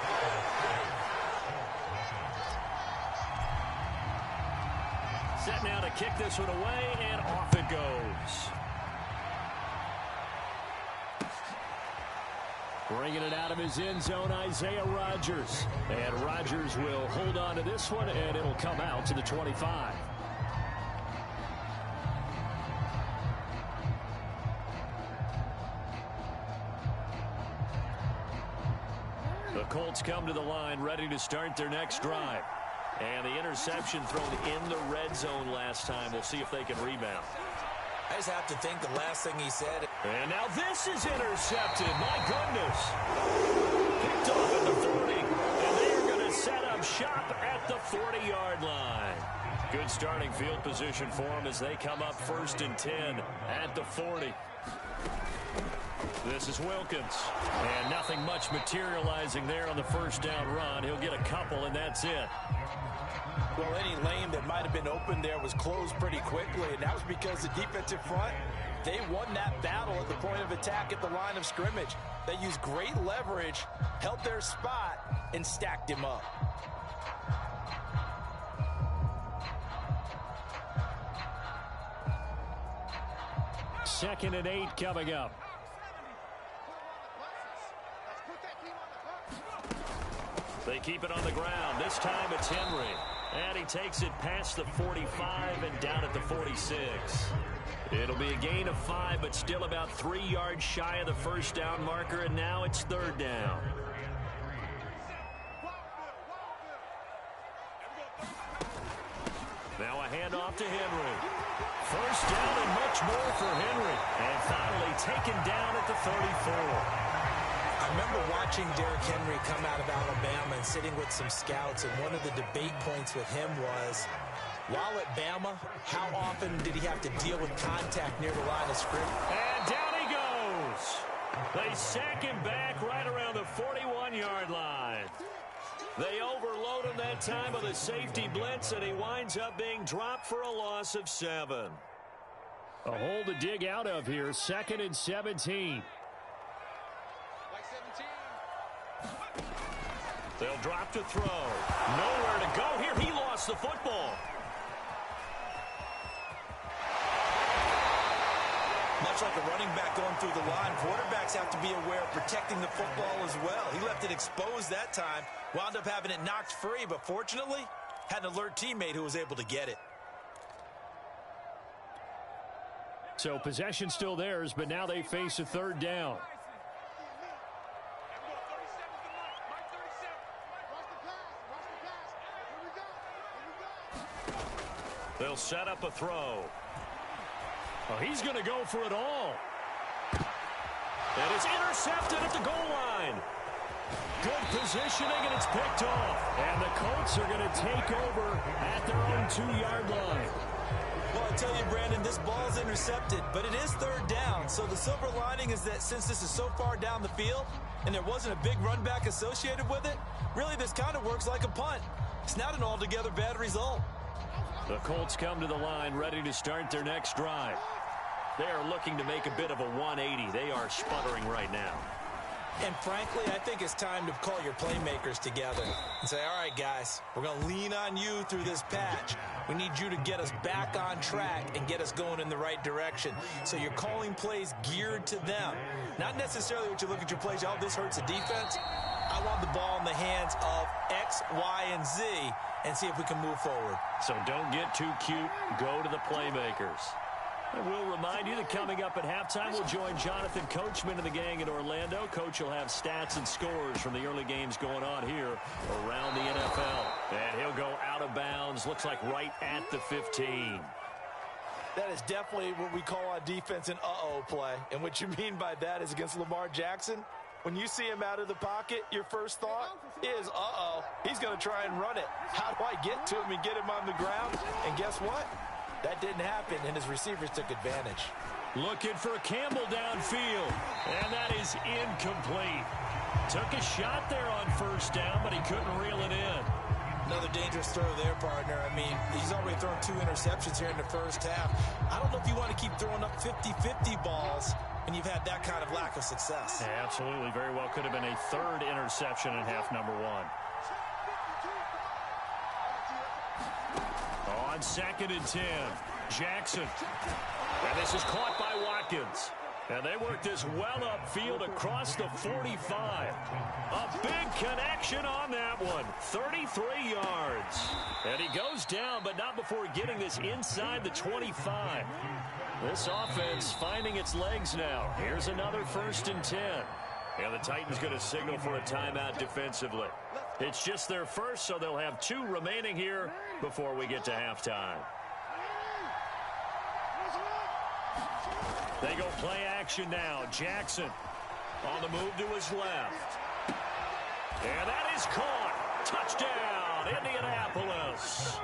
Set now to kick this one away, and off it goes. Bringing it out of his end zone, Isaiah Rodgers. And Rodgers will hold on to this one, and it'll come out to the 25. The Colts come to the line, ready to start their next drive. And the interception thrown in the red zone last time. We'll see if they can rebound. I just have to think the last thing he said. And now this is intercepted. My goodness. Picked off at the 40. And they're going to set up shop at the 40-yard line. Good starting field position for them as they come up 1st and 10 at the 40. This is Wilkins. And nothing much materializing there on the first down run. He'll get a couple, and that's it. Well, any lane that might have been open there was closed pretty quickly, and that was because the defensive front, they won that battle at the point of attack at the line of scrimmage. They used great leverage, held their spot, and stacked him up. Second and 8 coming up. They keep it on the ground. This time it's Henry. And he takes it past the 45 and down at the 46. It'll be a gain of 5, but still about 3 yards shy of the first down marker, and now it's 3rd down. Now a handoff to Henry. First down and much more for Henry. And finally taken down at the 34. I remember watching Derrick Henry come out of Alabama and sitting with some scouts, and one of the debate points with him was, while at Bama, how often did he have to deal with contact near the line of scrimmage? And down he goes. They sack him back right around the 41-yard line. They overload him that time with a safety blitz, and he winds up being dropped for a loss of 7. A hole to dig out of here, 2nd and 17. They'll drop to throw. Nowhere to go here. He lost the football. Much like a running back going through the line, quarterbacks have to be aware of protecting the football as well. He left it exposed that time, wound up having it knocked free, but fortunately, had an alert teammate who was able to get it. So possession still theirs, but now they face a 3rd down. They'll set up a throw. Oh, he's going to go for it all. And it's intercepted at the goal line. Good positioning, and it's picked off. And the Colts are going to take over at their own 2-yard line. Well, I tell you, Brandon, this ball's intercepted, but it is 3rd down. So the silver lining is that since this is so far down the field and there wasn't a big run back associated with it, really this kind of works like a punt. It's not an altogether bad result. The Colts come to the line ready to start their next drive. They are looking to make a bit of a 180. They are sputtering right now. And frankly, I think it's time to call your playmakers together and say, all right, guys, we're going to lean on you through this patch. We need you to get us back on track and get us going in the right direction. So you're calling plays geared to them. Not necessarily what you look at your plays, oh, this hurts the defense. I want the ball in the hands of X, Y, and Z and see if we can move forward. So don't get too cute. Go to the playmakers. And we'll remind you that coming up at halftime, we'll join Jonathan Coachman and the gang in Orlando. Coach will have stats and scores from the early games going on here around the NFL. And he'll go out of bounds, looks like right at the 15. That is definitely what we call on defense an uh-oh play. And what you mean by that is against Lamar Jackson, When you see him out of the pocket, your first thought is, uh-oh, he's going to try and run it. How do I get to him and get him on the ground? And guess what? That didn't happen, and his receivers took advantage. Looking for Campbell downfield, and that is incomplete. Took a shot there on first down, but he couldn't reel it in. Another dangerous throw there, partner. I mean, he's already thrown 2 interceptions here in the first half. I don't know if you want to keep throwing up 50-50 balls when you've had that kind of lack of success. Yeah, absolutely. Very well could have been a 3rd interception in half number 1. On 2nd and 10, Jackson. And this is caught by Watkins. And they work this well upfield across the 45. A big connection on that one. 33 yards. And he goes down, but not before getting this inside the 25. This offense finding its legs now. Here's another 1st and 10. And the Titans going to signal for a timeout defensively. It's just their first, so they'll have 2 remaining here before we get to halftime. They go play action now. Jackson on the move to his left. And that is caught. Touchdown, Indianapolis.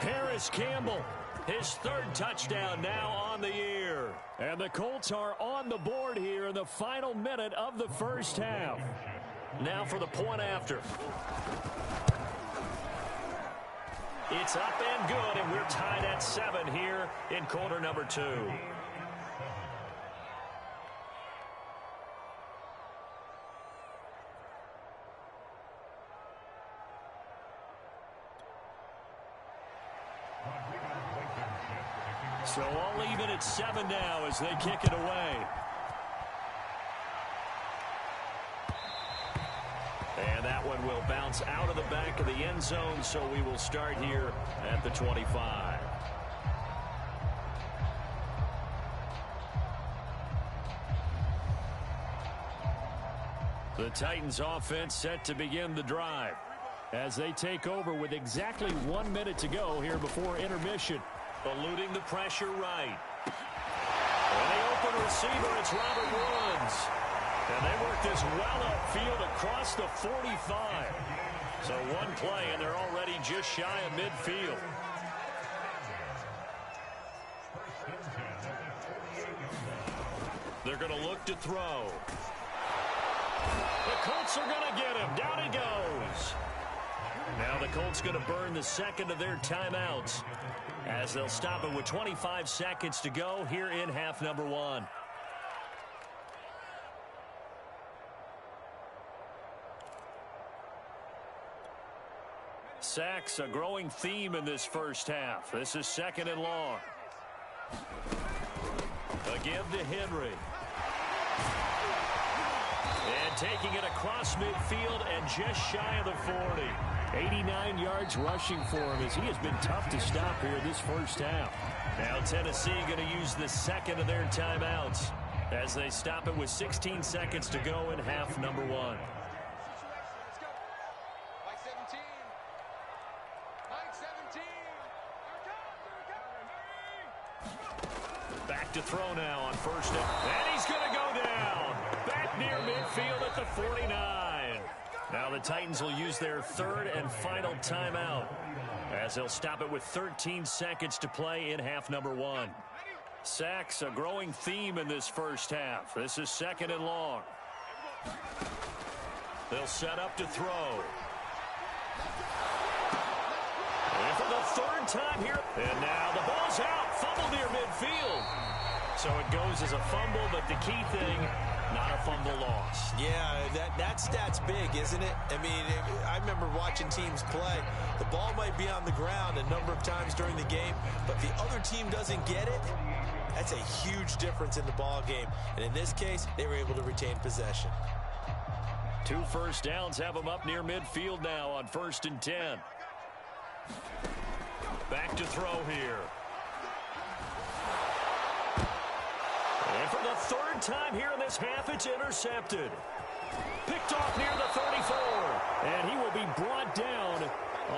Paris Campbell, his 3rd touchdown now on the year. And the Colts are on the board here in the final minute of the first half. Now for the point after. It's up and good, and we're tied at 7 here in quarter number 2. So all even at 7 now as they kick it away. And that one will bounce out of the back of the end zone, so we will start here at the 25. The Titans offense set to begin the drive as they take over with exactly 1 minute to go here before intermission. Eluding the pressure right. And the open receiver, it's Robert Woods. And they work this well upfield across the 45. So one play, and they're already just shy of midfield. They're going to look to throw. The Colts are going to get him. Down he goes. Now the Colts going to burn the 2nd of their timeouts as they'll stop it with 25 seconds to go here in half number 1. Sacks, a growing theme in this first half. This is 2nd and long. A give to Henry. And taking it across midfield and just shy of the 40. 89 yards rushing for him as he has been tough to stop here this first half. Now Tennessee going to use the 2nd of their timeouts as they stop it with 16 seconds to go in half number 1. Back to throw now on 1st and he's going to go down. Back near midfield at the 49. Now the Titans will use their 3rd and final timeout as they'll stop it with 13 seconds to play in half number 1. Sacks, a growing theme in this first half. This is 2nd and long. They'll set up to throw. And for the 3rd time here. And now the ball's out. Fumble near midfield. So it goes as a fumble, but the key thing, not a fumble loss. Yeah, that stat's big, isn't it? I mean, I remember watching teams play. The ball might be on the ground a number of times during the game, but the other team doesn't get it. That's a huge difference in the ball game. And in this case, they were able to retain possession. 2 first downs have them up near midfield now on 1st and 10. Back to throw here. And for the 3rd time here in this half, it's intercepted. Picked off near the 34. And he will be brought down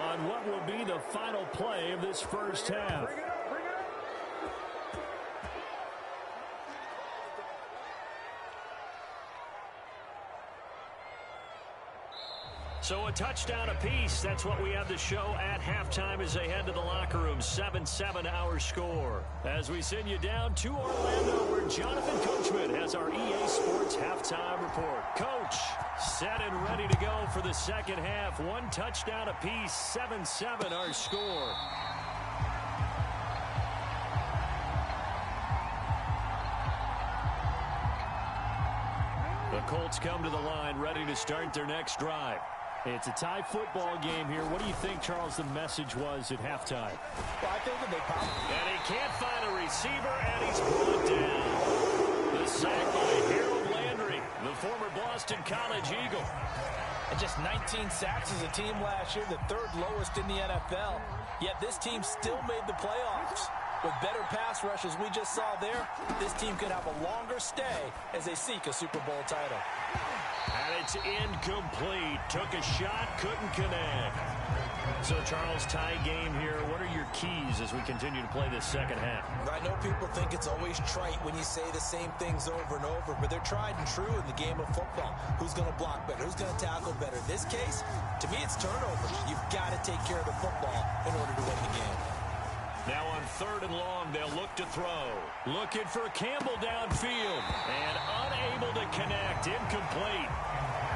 on what will be the final play of this first half. So a touchdown apiece. That's what we have the show at halftime as they head to the locker room. 7-7 our score. As we send you down to Orlando, where Jonathan Coachman has our EA Sports halftime report. Coach, set and ready to go for the second half. One touchdown apiece. 7-7 our score. The Colts come to the line, ready to start their next drive. It's a tie football game here. What do you think, Charles, the message was at halftime? Well, I think that they popped. And he can't find a receiver, and he's brought down. The sack by Harold Landry, the former Boston College Eagle. And just 19 sacks as a team last year, the third lowest in the NFL. Yet this team still made the playoffs. With better pass rush, as we just saw there, this team could have a longer stay as they seek a Super Bowl title. And it's incomplete. Took a shot, couldn't connect. So, Charles, tie game here. What are your keys as we continue to play this second half? I know people think it's always trite when you say the same things over and over, but they're tried and true in the game of football. Who's going to block better? Who's going to tackle better? In this case, to me, it's turnovers. You've got to take care of the football in order to win the game. Now on 3rd and long, they'll look to throw. Looking for Campbell downfield. And unable to connect. Incomplete.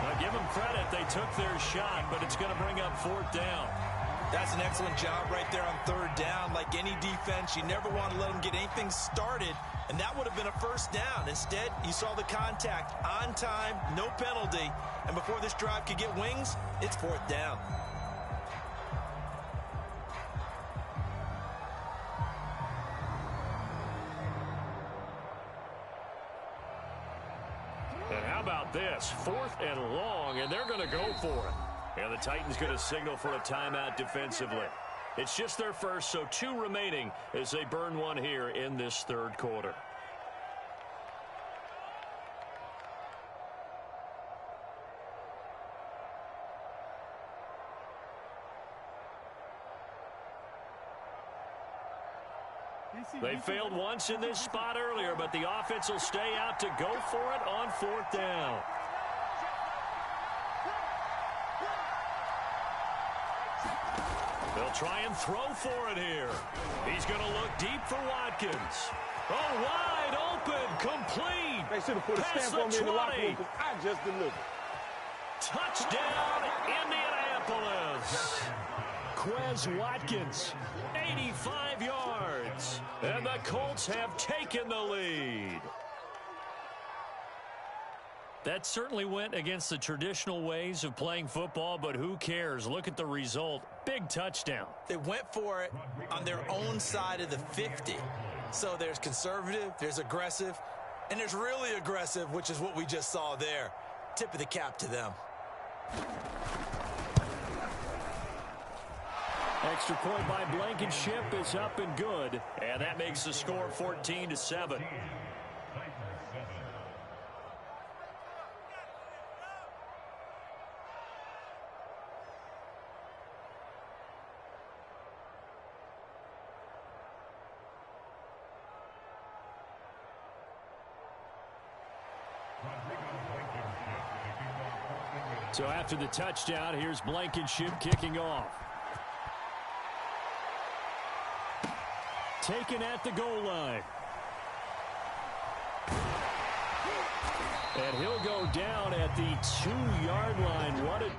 Now give them credit. They took their shot, but it's going to bring up 4th down. That's an excellent job right there on 3rd down. Like any defense, you never want to let them get anything started, and that would have been a 1st down. Instead, you saw the contact on time, no penalty, and before this drive could get wings, it's 4th down. And how about this? 4th and long, and they're going to go for it. And the Titans going to signal for a timeout defensively. It's just their first, so 2 remaining as they burn one here in this 3rd quarter. They failed once in this spot earlier, but the offense will stay out to go for it on 4th down. They'll try and throw for it here. He's going to look deep for Watkins. Oh, wide open, complete. They should have put a stamp on me in the locker room because I just delivered. Touchdown, Indianapolis. Quez Watkins, 85 yards. And the Colts have taken the lead. That certainly went against the traditional ways of playing football, but who cares? Look at the result. Big touchdown. They went for it on their own side of the 50. So there's conservative, there's aggressive, and there's really aggressive, which is what we just saw there. Tip of the cap to them. Extra point by Blankenship is up and good. And that makes the score 14-7. So after the touchdown, here's Blankenship kicking off. Taken at the goal line. And he'll go down at the 2-yard line. What a...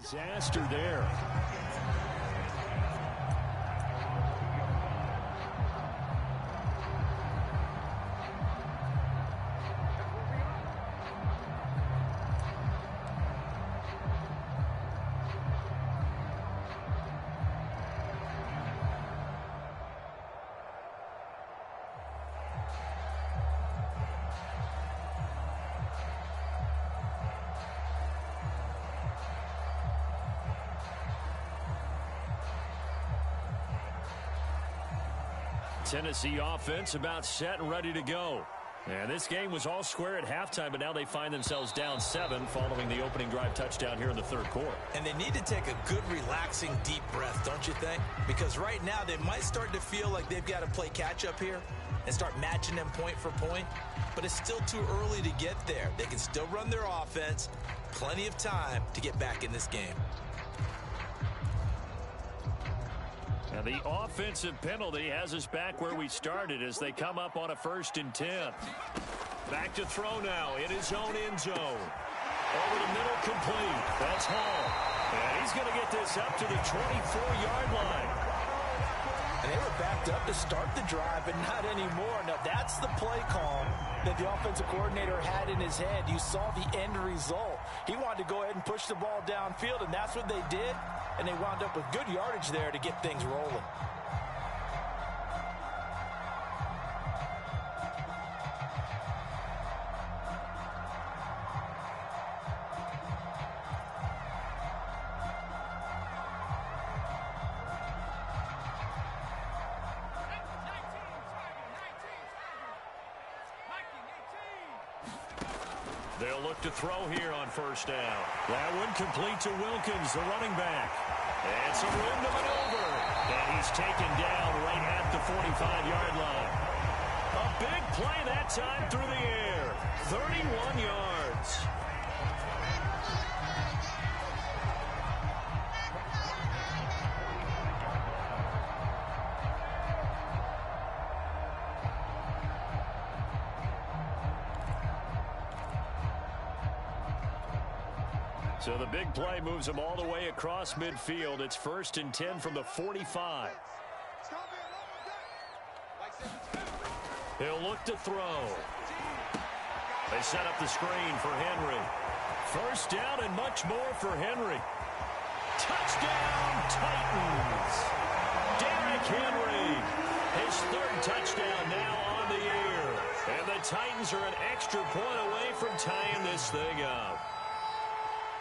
Disaster there. Tennessee offense about set and ready to go. And this game was all square at halftime, but now they find themselves down 7 following the opening drive touchdown here in the third quarter. And they need to take a good, relaxing, deep breath, don't you think? Because right now they might start to feel like they've got to play catch-up here and start matching them point for point. But it's still too early to get there. They can still run their offense. Plenty of time to get back in this game. And the offensive penalty has us back where we started as they come up on a 1st and 10. Back to throw now in his own end zone. Over the middle, complete. That's Hall. And he's going to get this up to the 24-yard line. And they were backed up to start the drive, but not anymore. Now, that's the play call that the offensive coordinator had in his head. You saw the end result. He wanted to go ahead and push the ball downfield, and that's what they did. And they wound up with good yardage there to get things rolling. They'll look to throw here on 1st down. That one complete to Wilkins, the running back. And some room to maneuver. And he's taken down right at the 45-yard line. A big play that time through the air. 31 yards. So the big play moves them all the way across midfield. It's 1st and 10 from the 45. He'll look to throw. They set up the screen for Henry. 1st down and much more for Henry. Touchdown, Titans. Derrick Henry. His 3rd touchdown now on the year. And the Titans are an extra point away from tying this thing up.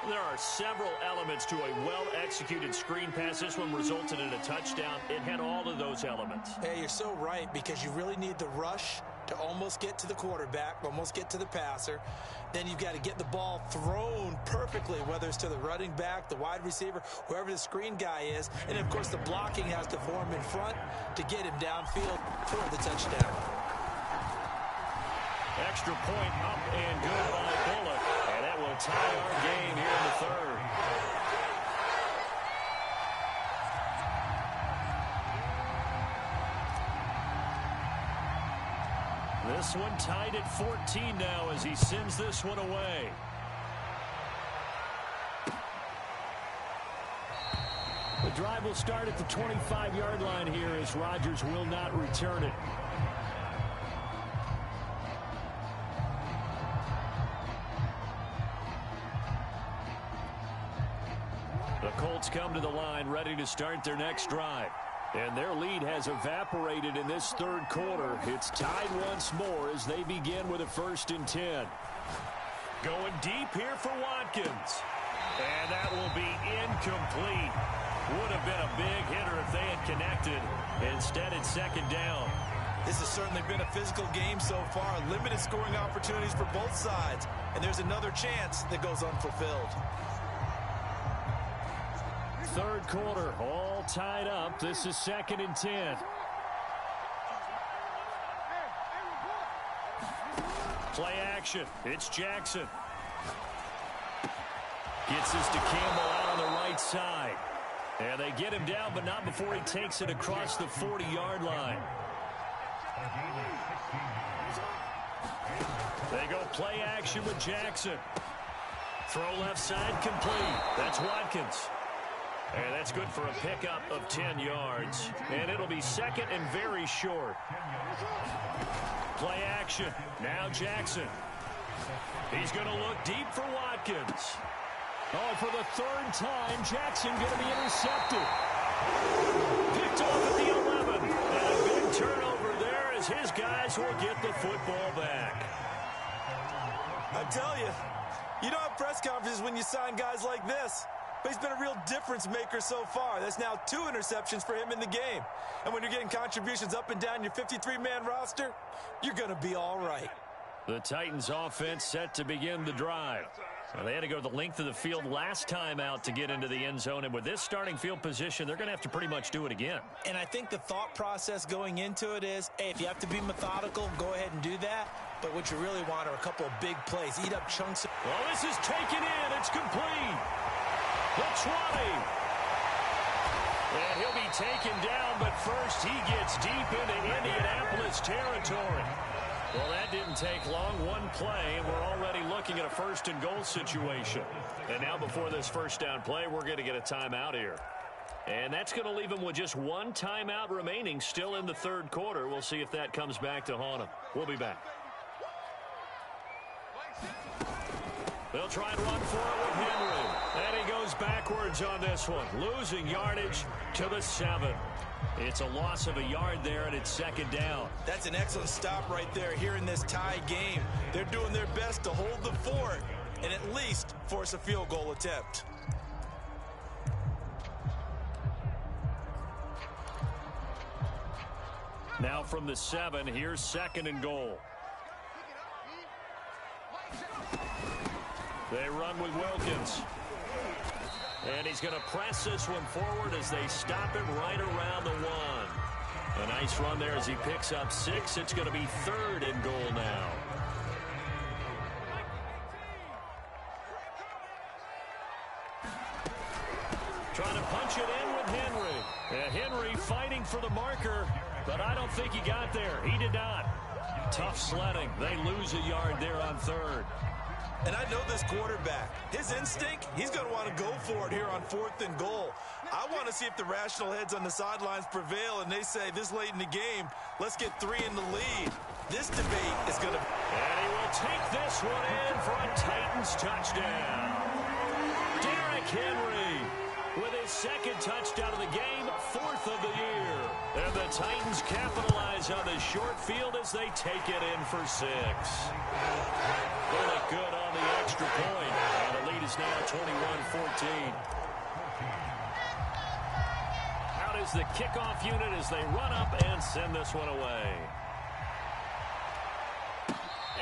There are several elements to a well-executed screen pass. This one resulted in a touchdown. It had all of those elements. Hey, you're so right, because you really need the rush to almost get to the quarterback, almost get to the passer. Then you've got to get the ball thrown perfectly, whether it's to the running back, the wide receiver, whoever the screen guy is. And, of course, the blocking has to form in front to get him downfield for the touchdown. Extra point up and good by Bullock. And that will tie our game here in the 3rd. This one tied at 14 now as he sends this one away. The drive will start at the 25-yard line here as Rodgers will not return it. The Colts come to the line ready to start their next drive. And their lead has evaporated in this 3rd quarter. It's tied once more as they begin with a 1st and 10. Going deep here for Watkins. And that will be incomplete. Would have been a big hitter if they had connected. Instead, it's 2nd down. This has certainly been a physical game so far. Limited scoring opportunities for both sides. And there's another chance that goes unfulfilled. 3rd quarter, all tied up. This is 2nd and 10. Play action. It's Jackson. Gets this to Campbell out on the right side. And they get him down, but not before he takes it across the 40-yard line. They go play action with Jackson. Throw left side complete. That's Watkins. And that's good for a pickup of 10 yards. And it'll be 2nd and very short. Play action. Now Jackson. He's going to look deep for Watkins. Oh, for the 3rd time, Jackson going to be intercepted. Picked off at the 11. And a big turnover there as his guys will get the football back. I tell you, you don't have press conferences when you sign guys like this. but he's been a real difference maker so far. That's now 2 interceptions for him in the game. And when you're getting contributions up and down your 53-man roster, you're going to be all right. The Titans offense set to begin the drive. Well, they had to go the length of the field last time out to get into the end zone, and with this starting field position, they're going to have to pretty much do it again. And I think the thought process going into it is, hey, if you have to be methodical, go ahead and do that. But what you really want are a couple of big plays. Eat up chunks. Well, this is taken in. It's complete. The 20. And he'll be taken down, but first he gets deep into Indianapolis territory. Well, that didn't take long. One play, and we're already looking at a first-and-goal situation. And now before this first-down play, we're going to get a timeout here. And that's going to leave him with just one timeout remaining still in the third quarter. We'll see if that comes back to haunt him. We'll be back. They'll try and run for it with Henry. And he goes backwards on this one, losing yardage to the 7. It's a loss of a yard there, and it's second down. That's an excellent stop right there here in this tie game. They're doing their best to hold the fort and at least force a field goal attempt. Now from the 7, here's second and goal. They run with Wilkins. And he's going to press this one forward as they stop it right around the 1. A nice run there as he picks up 6. It's going to be third and goal now. Trying to punch it in with Henry. And Henry fighting for the marker, but I don't think he got there. He did not. Tough sledding. They lose a yard there on third. And I know this quarterback. His instinct, he's going to want to go for it here on 4th and goal. I want to see if the rational heads on the sidelines prevail and they say this late in the game, let's get 3 in the lead. This debate is going to... And he will take this one in for a Titans touchdown. Derrick Henry with his second touchdown of the game, 4th of the year. And the Titans capitalize on the short field as they take it in for 6. Really good on the extra point. And the lead is now 21-14. Out is the kickoff unit as they run up and send this one away.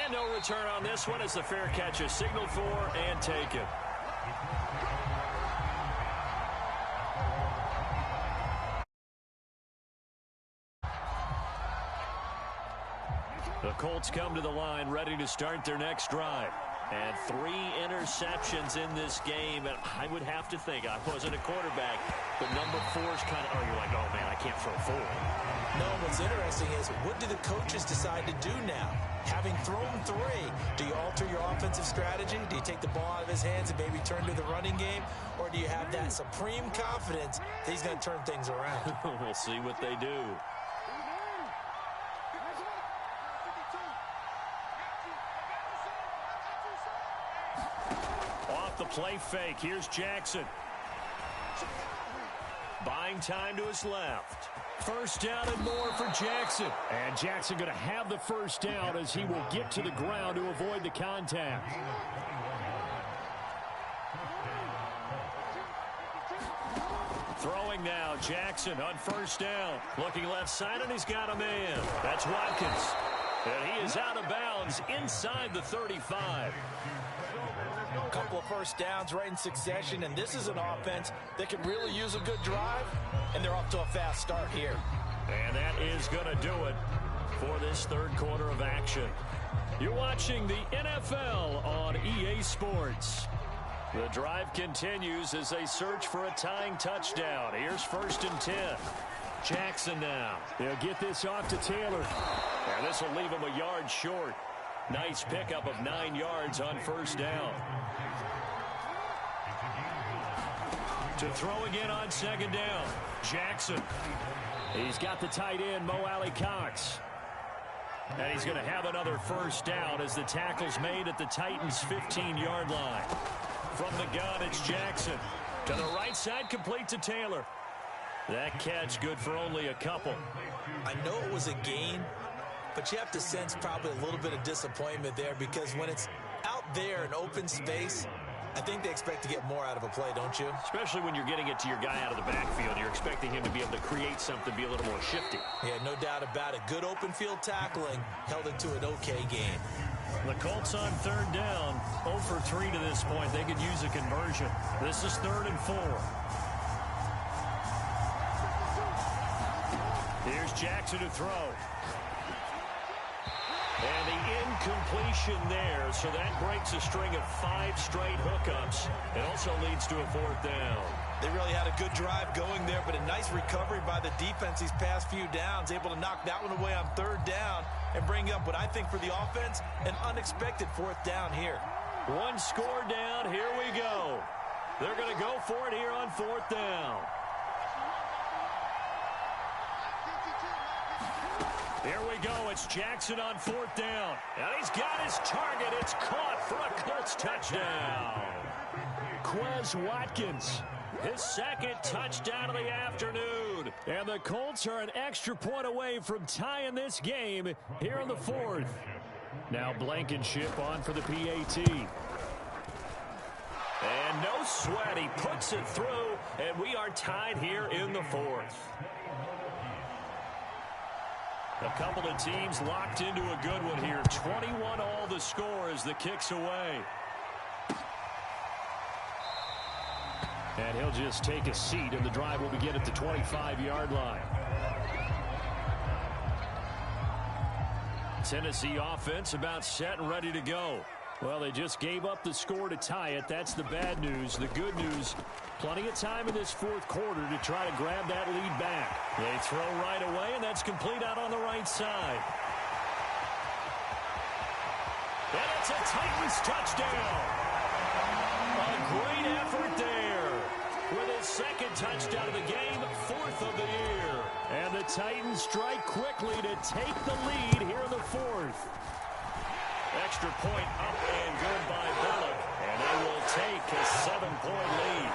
And no return on this one as the fair catch is signaled for and taken. The Colts come to the line ready to start their next drive. And 3 interceptions in this game. And I would have to think, I wasn't a quarterback, but number 4's kind of, you're like, oh, man, I can't throw 4. No, what's interesting is, what do the coaches decide to do now? Having thrown 3, do you alter your offensive strategy? Do you take the ball out of his hands and maybe turn to the running game? Or do you have that supreme confidence that he's going to turn things around? We'll see what they do. The play fake. Here's Jackson. Buying time to his left. First down and more for Jackson. And Jackson going to have the first down as he will get to the ground to avoid the contact. Throwing now, Jackson on first down. Looking left side, and he's got a man. That's Watkins. And he is out of bounds inside the 35. A couple of first downs right in succession, and this is an offense that can really use a good drive, and they're off to a fast start here. And that is going to do it for this third quarter of action. You're watching the NFL on EA Sports. The drive continues as they search for a tying touchdown. Here's 1st and 10. Jackson now. They'll get this off to Taylor. And this will leave him a yard short. Nice pickup of 9 yards on first down. To throw again on second down. Jackson. He's got the tight end, Mo Alley-Cox. And he's going to have another first down as the tackle's made at the Titans' 15-yard line. From the gun, it's Jackson. To the right side, complete to Taylor. That catch good for only a couple. I know it was a gain, but you have to sense probably a little bit of disappointment there, because when it's out there in open space, I think they expect to get more out of a play, don't you? Especially when you're getting it to your guy out of the backfield. You're expecting him to be able to create something, be a little more shifty. Yeah, no doubt about it. Good open field tackling held it to an okay game. The Colts on third down, 0 for 3 to this point. They could use a conversion. This is 3rd and 4. Here's Jackson to throw. And the incompletion there, so that breaks a string of 5 straight hookups. It also leads to a 4th down. They really had a good drive going there, but a nice recovery by the defense these past few downs, able to knock that one away on 3rd down and bring up what I think for the offense, an unexpected 4th down here. 1 score down, here we go. They're going to go for it here on 4th down. Here we go. It's Jackson on 4th down. And he's got his target. It's caught for a Colts touchdown. Quez Watkins, his 2nd touchdown of the afternoon. And the Colts are an extra point away from tying this game here in the 4th. Now Blankenship on for the PAT. And no sweat. He puts it through, and we are tied here in the 4th. A couple of teams locked into a good one here. 21 all the score as the kick's away. And he'll just take a seat, and the drive will begin at the 25-yard line. Tennessee offense about set and ready to go. Well, they just gave up the score to tie it. That's the bad news. The good news, plenty of time in this 4th quarter to try to grab that lead back. They throw right away, and that's complete out on the right side. And it's a Titans touchdown. A great effort there. With his 2nd touchdown of the game, 4th of the year. And the Titans strike quickly to take the lead here in the 4th. Extra point up and good by Bullock. And they will take a 7-point lead.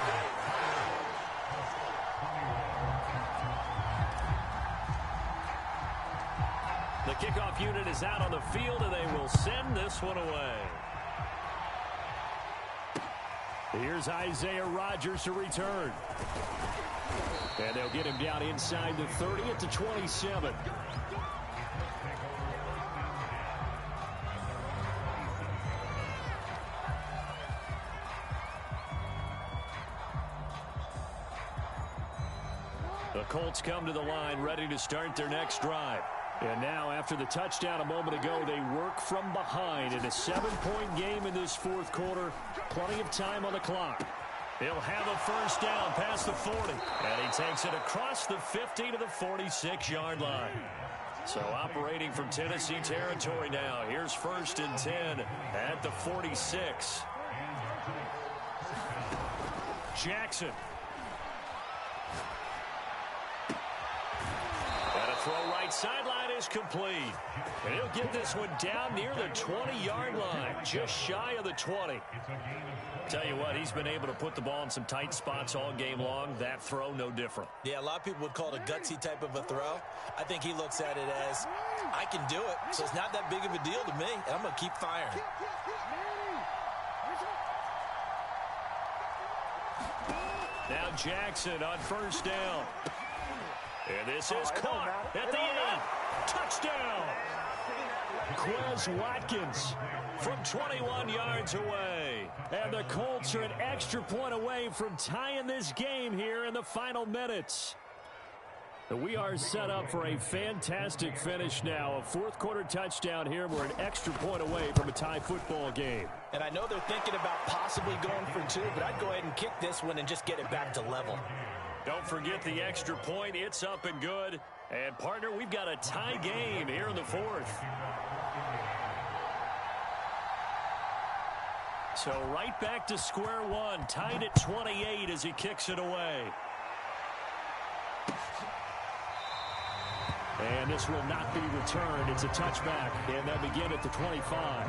The kickoff unit is out on the field, and they will send this one away. Here's Isaiah Rodgers to return. And they'll get him down inside the 30 at the 27. The Colts come to the line ready to start their next drive. And now, after the touchdown a moment ago, they work from behind in a 7-point game in this 4th quarter. Plenty of time on the clock. He'll have a 1st down past the 40. And he takes it across the 50 to the 46-yard line. So operating from Tennessee territory now. Here's 1st and 10 at the 46. Jackson. And a throw right sideline is complete. And he'll get this one down near the 20-yard line, just shy of the 20. Tell you what, he's been able to put the ball in some tight spots all game long. That throw, no different. Yeah, a lot of people would call it a gutsy type of a throw. I think he looks at it as, I can do it, so it's not that big of a deal to me, and I'm going to keep firing. Now Jackson on 1st down. And this is caught at the 8. Touchdown! Quez Watkins from 21 yards away. And the Colts are an extra point away from tying this game here in the final minutes. We are set up for a fantastic finish now. A 4th quarter touchdown here. We're an extra point away from a tie football game. And I know they're thinking about possibly going for 2, but I'd go ahead and kick this one and just get it back to level. Don't forget the extra point. It's up and good. And, partner, we've got a tie game here in the 4th. So right back to square one. Tied at 28 as he kicks it away. And this will not be returned. It's a touchback. And they'll begin at the 25.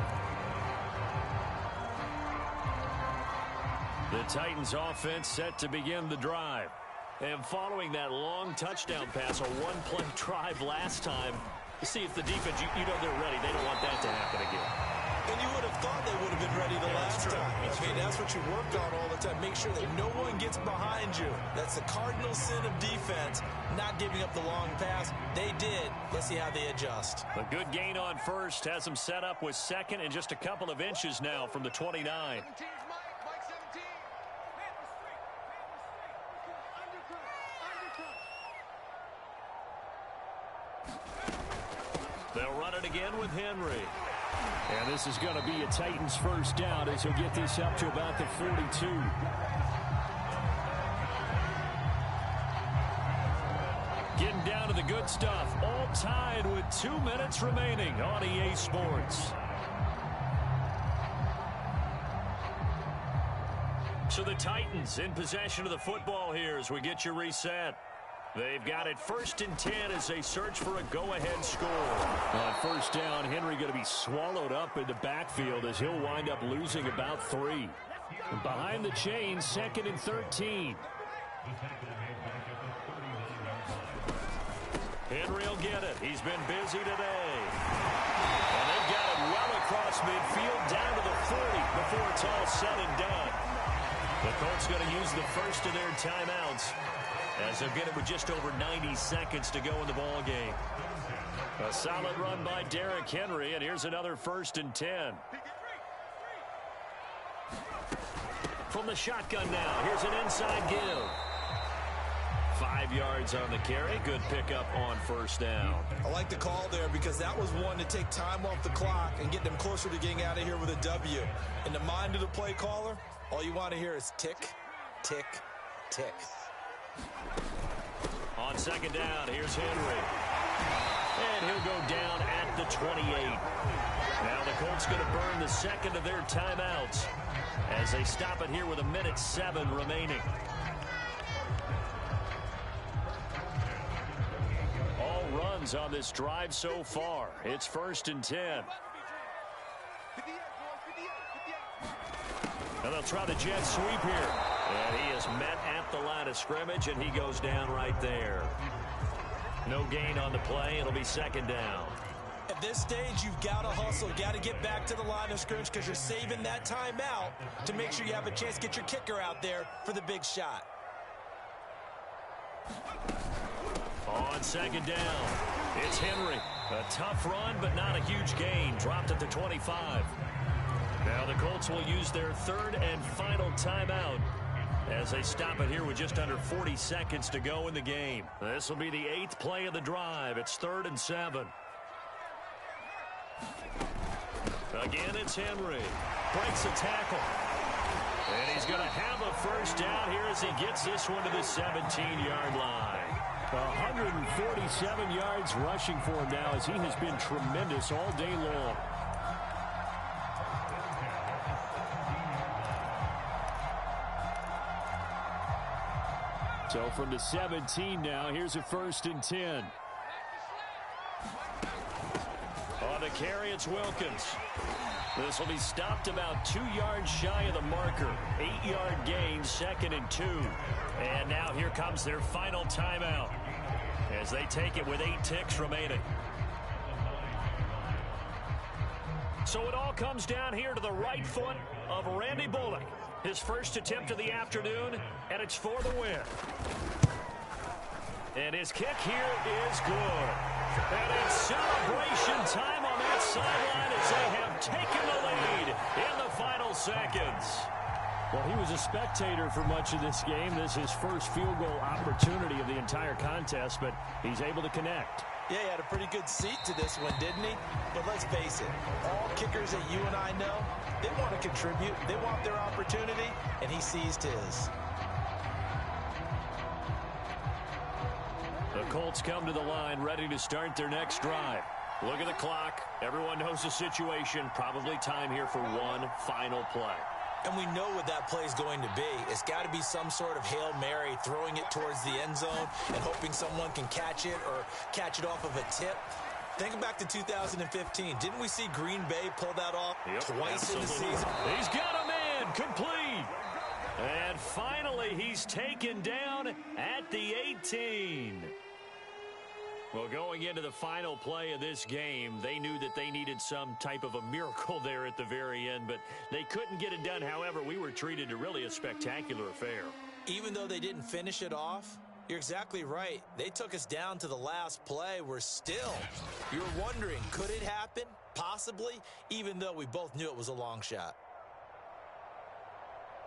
The Titans offense set to begin the drive. And following that long touchdown pass, a one-play drive last time, see if the defense, you know they're ready. They don't want that to happen again. And you would have thought they would have been ready the last time. I mean, that's what you work on all the time. Make sure that no one gets behind you. That's the cardinal sin of defense, not giving up the long pass. They did. Let's see how they adjust. A good gain on first has them set up with second and just a couple of inches now from the 29. 17's Mike 17. They'll run it again with Henry. And this is going to be a Titans first down as he'll get this up to about the 42. Getting down to the good stuff. All tied with 2 minutes remaining on EA Sports. So the Titans in possession of the football here as we get you reset. They've got it 1st and 10 as they search for a go-ahead score. On first down, Henry going to be swallowed up in the backfield as he'll wind up losing about 3. And behind the chains, 2nd and 13. Henry will get it. He's been busy today. And they've got it well across midfield down to the 40 before it's all said and done. The Colts going to use the first of their timeouts as they'll get it with just over 90 seconds to go in the ball game. A solid run by Derrick Henry, and here's another 1st and 10. From the shotgun now, here's an inside give. 5 yards on the carry. Good pickup on first down. I like the call there because that was one to take time off the clock and get them closer to getting out of here with a W. In the mind of the play caller, all you want to hear is tick, tick, tick. On second down, here's Henry. And he'll go down at the 28. Now the Colts going to burn the second of their timeouts as they stop it here with 1:07 remaining. All runs on this drive so far. It's 1st and 10. And they'll try the jet sweep here. And he is met at the line of scrimmage, and he goes down right there. No gain on the play. It'll be 2nd down. At this stage, you've got to hustle. Got to get back to the line of scrimmage because you're saving that timeout to make sure you have a chance to get your kicker out there for the big shot. On 2nd down, it's Henry. A tough run, but not a huge gain. Dropped at the 25. Now the Colts will use their 3rd and final timeout as they stop it here with just under 40 seconds to go in the game. This will be the 8th play of the drive. It's 3rd and 7. Again, it's Henry. Breaks a tackle. And he's going to have a first down here as he gets this one to the 17-yard line. 147 yards rushing for him now as he has been tremendous all day long. So from the 17 now, here's a 1st and 10. On the carry, it's Wilkins. This will be stopped about 2 yards shy of the marker. 8-yard gain, 2nd and 2. And now here comes their final timeout as they take it with 8 ticks remaining. So it all comes down here to the right foot of Randy Bullock. His first attempt of the afternoon, and it's for the win. And his kick here is good. And it's celebration time on that sideline as they have taken the lead in the final seconds. Well, he was a spectator for much of this game. This is his first field goal opportunity of the entire contest, but he's able to connect. Yeah, he had a pretty good seat to this one, didn't he? But let's face it, all kickers that you and I know, they want to contribute. They want their opportunity, and he seized his. The Colts come to the line ready to start their next drive. Look at the clock. Everyone knows the situation. Probably time here for one final play. And we know what that play is going to be. It's got to be some sort of Hail Mary, throwing it towards the end zone and hoping someone can catch it or catch it off of a tip. Think back to 2015. Didn't we see Green Bay pull that off twice in the season? He's got a man complete. And finally, he's taken down at the 18. Well, going into the final play of this game, they knew that they needed some type of a miracle there at the very end, but they couldn't get it done. However, we were treated to really a spectacular affair. Even though they didn't finish it off, you're exactly right. They took us down to the last play. We're still, you're wondering, could it happen? Possibly, even though we both knew it was a long shot.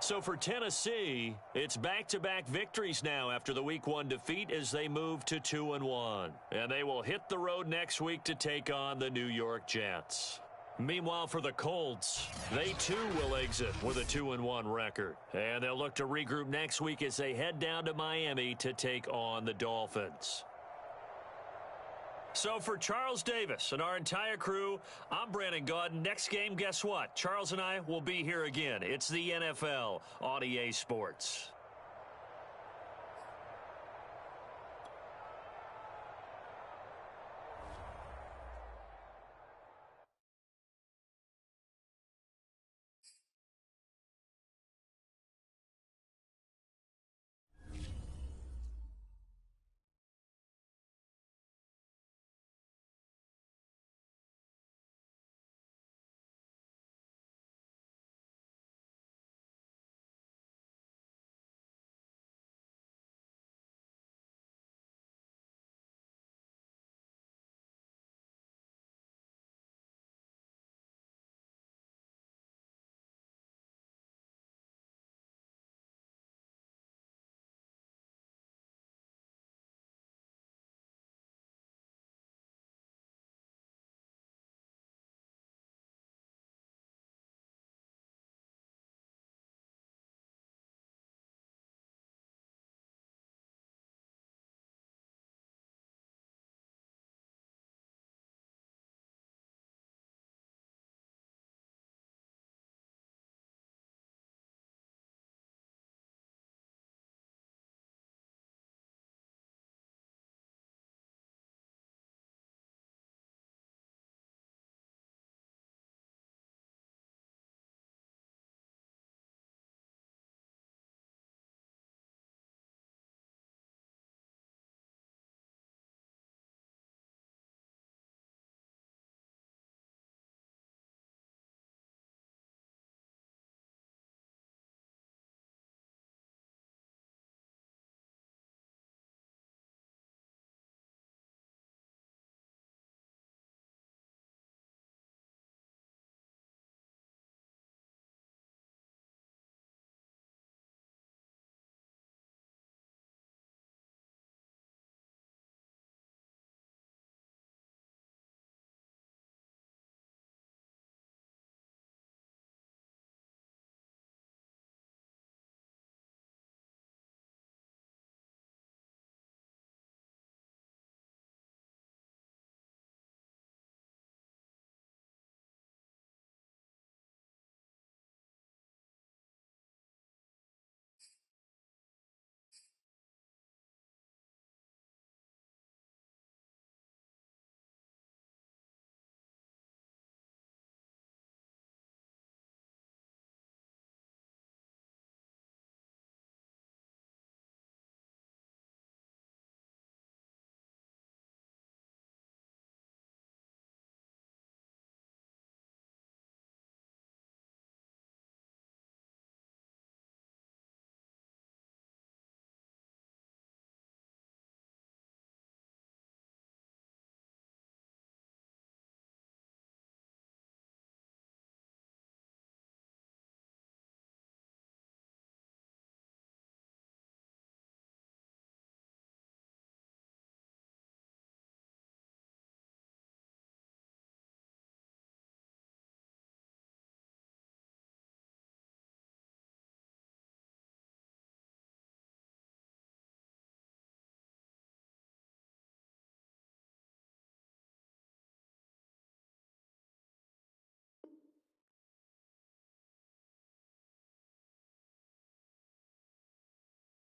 So for Tennessee, it's back-to-back victories now after the Week 1 defeat as they move to 2-1. And they will hit the road next week to take on the New York Jets. Meanwhile, for the Colts, they too will exit with a 2-1 record. And they'll look to regroup next week as they head down to Miami to take on the Dolphins. So for Charles Davis and our entire crew, I'm Brandon Gaudin. Next game, guess what? Charles and I will be here again. It's the NFL on EA Sports.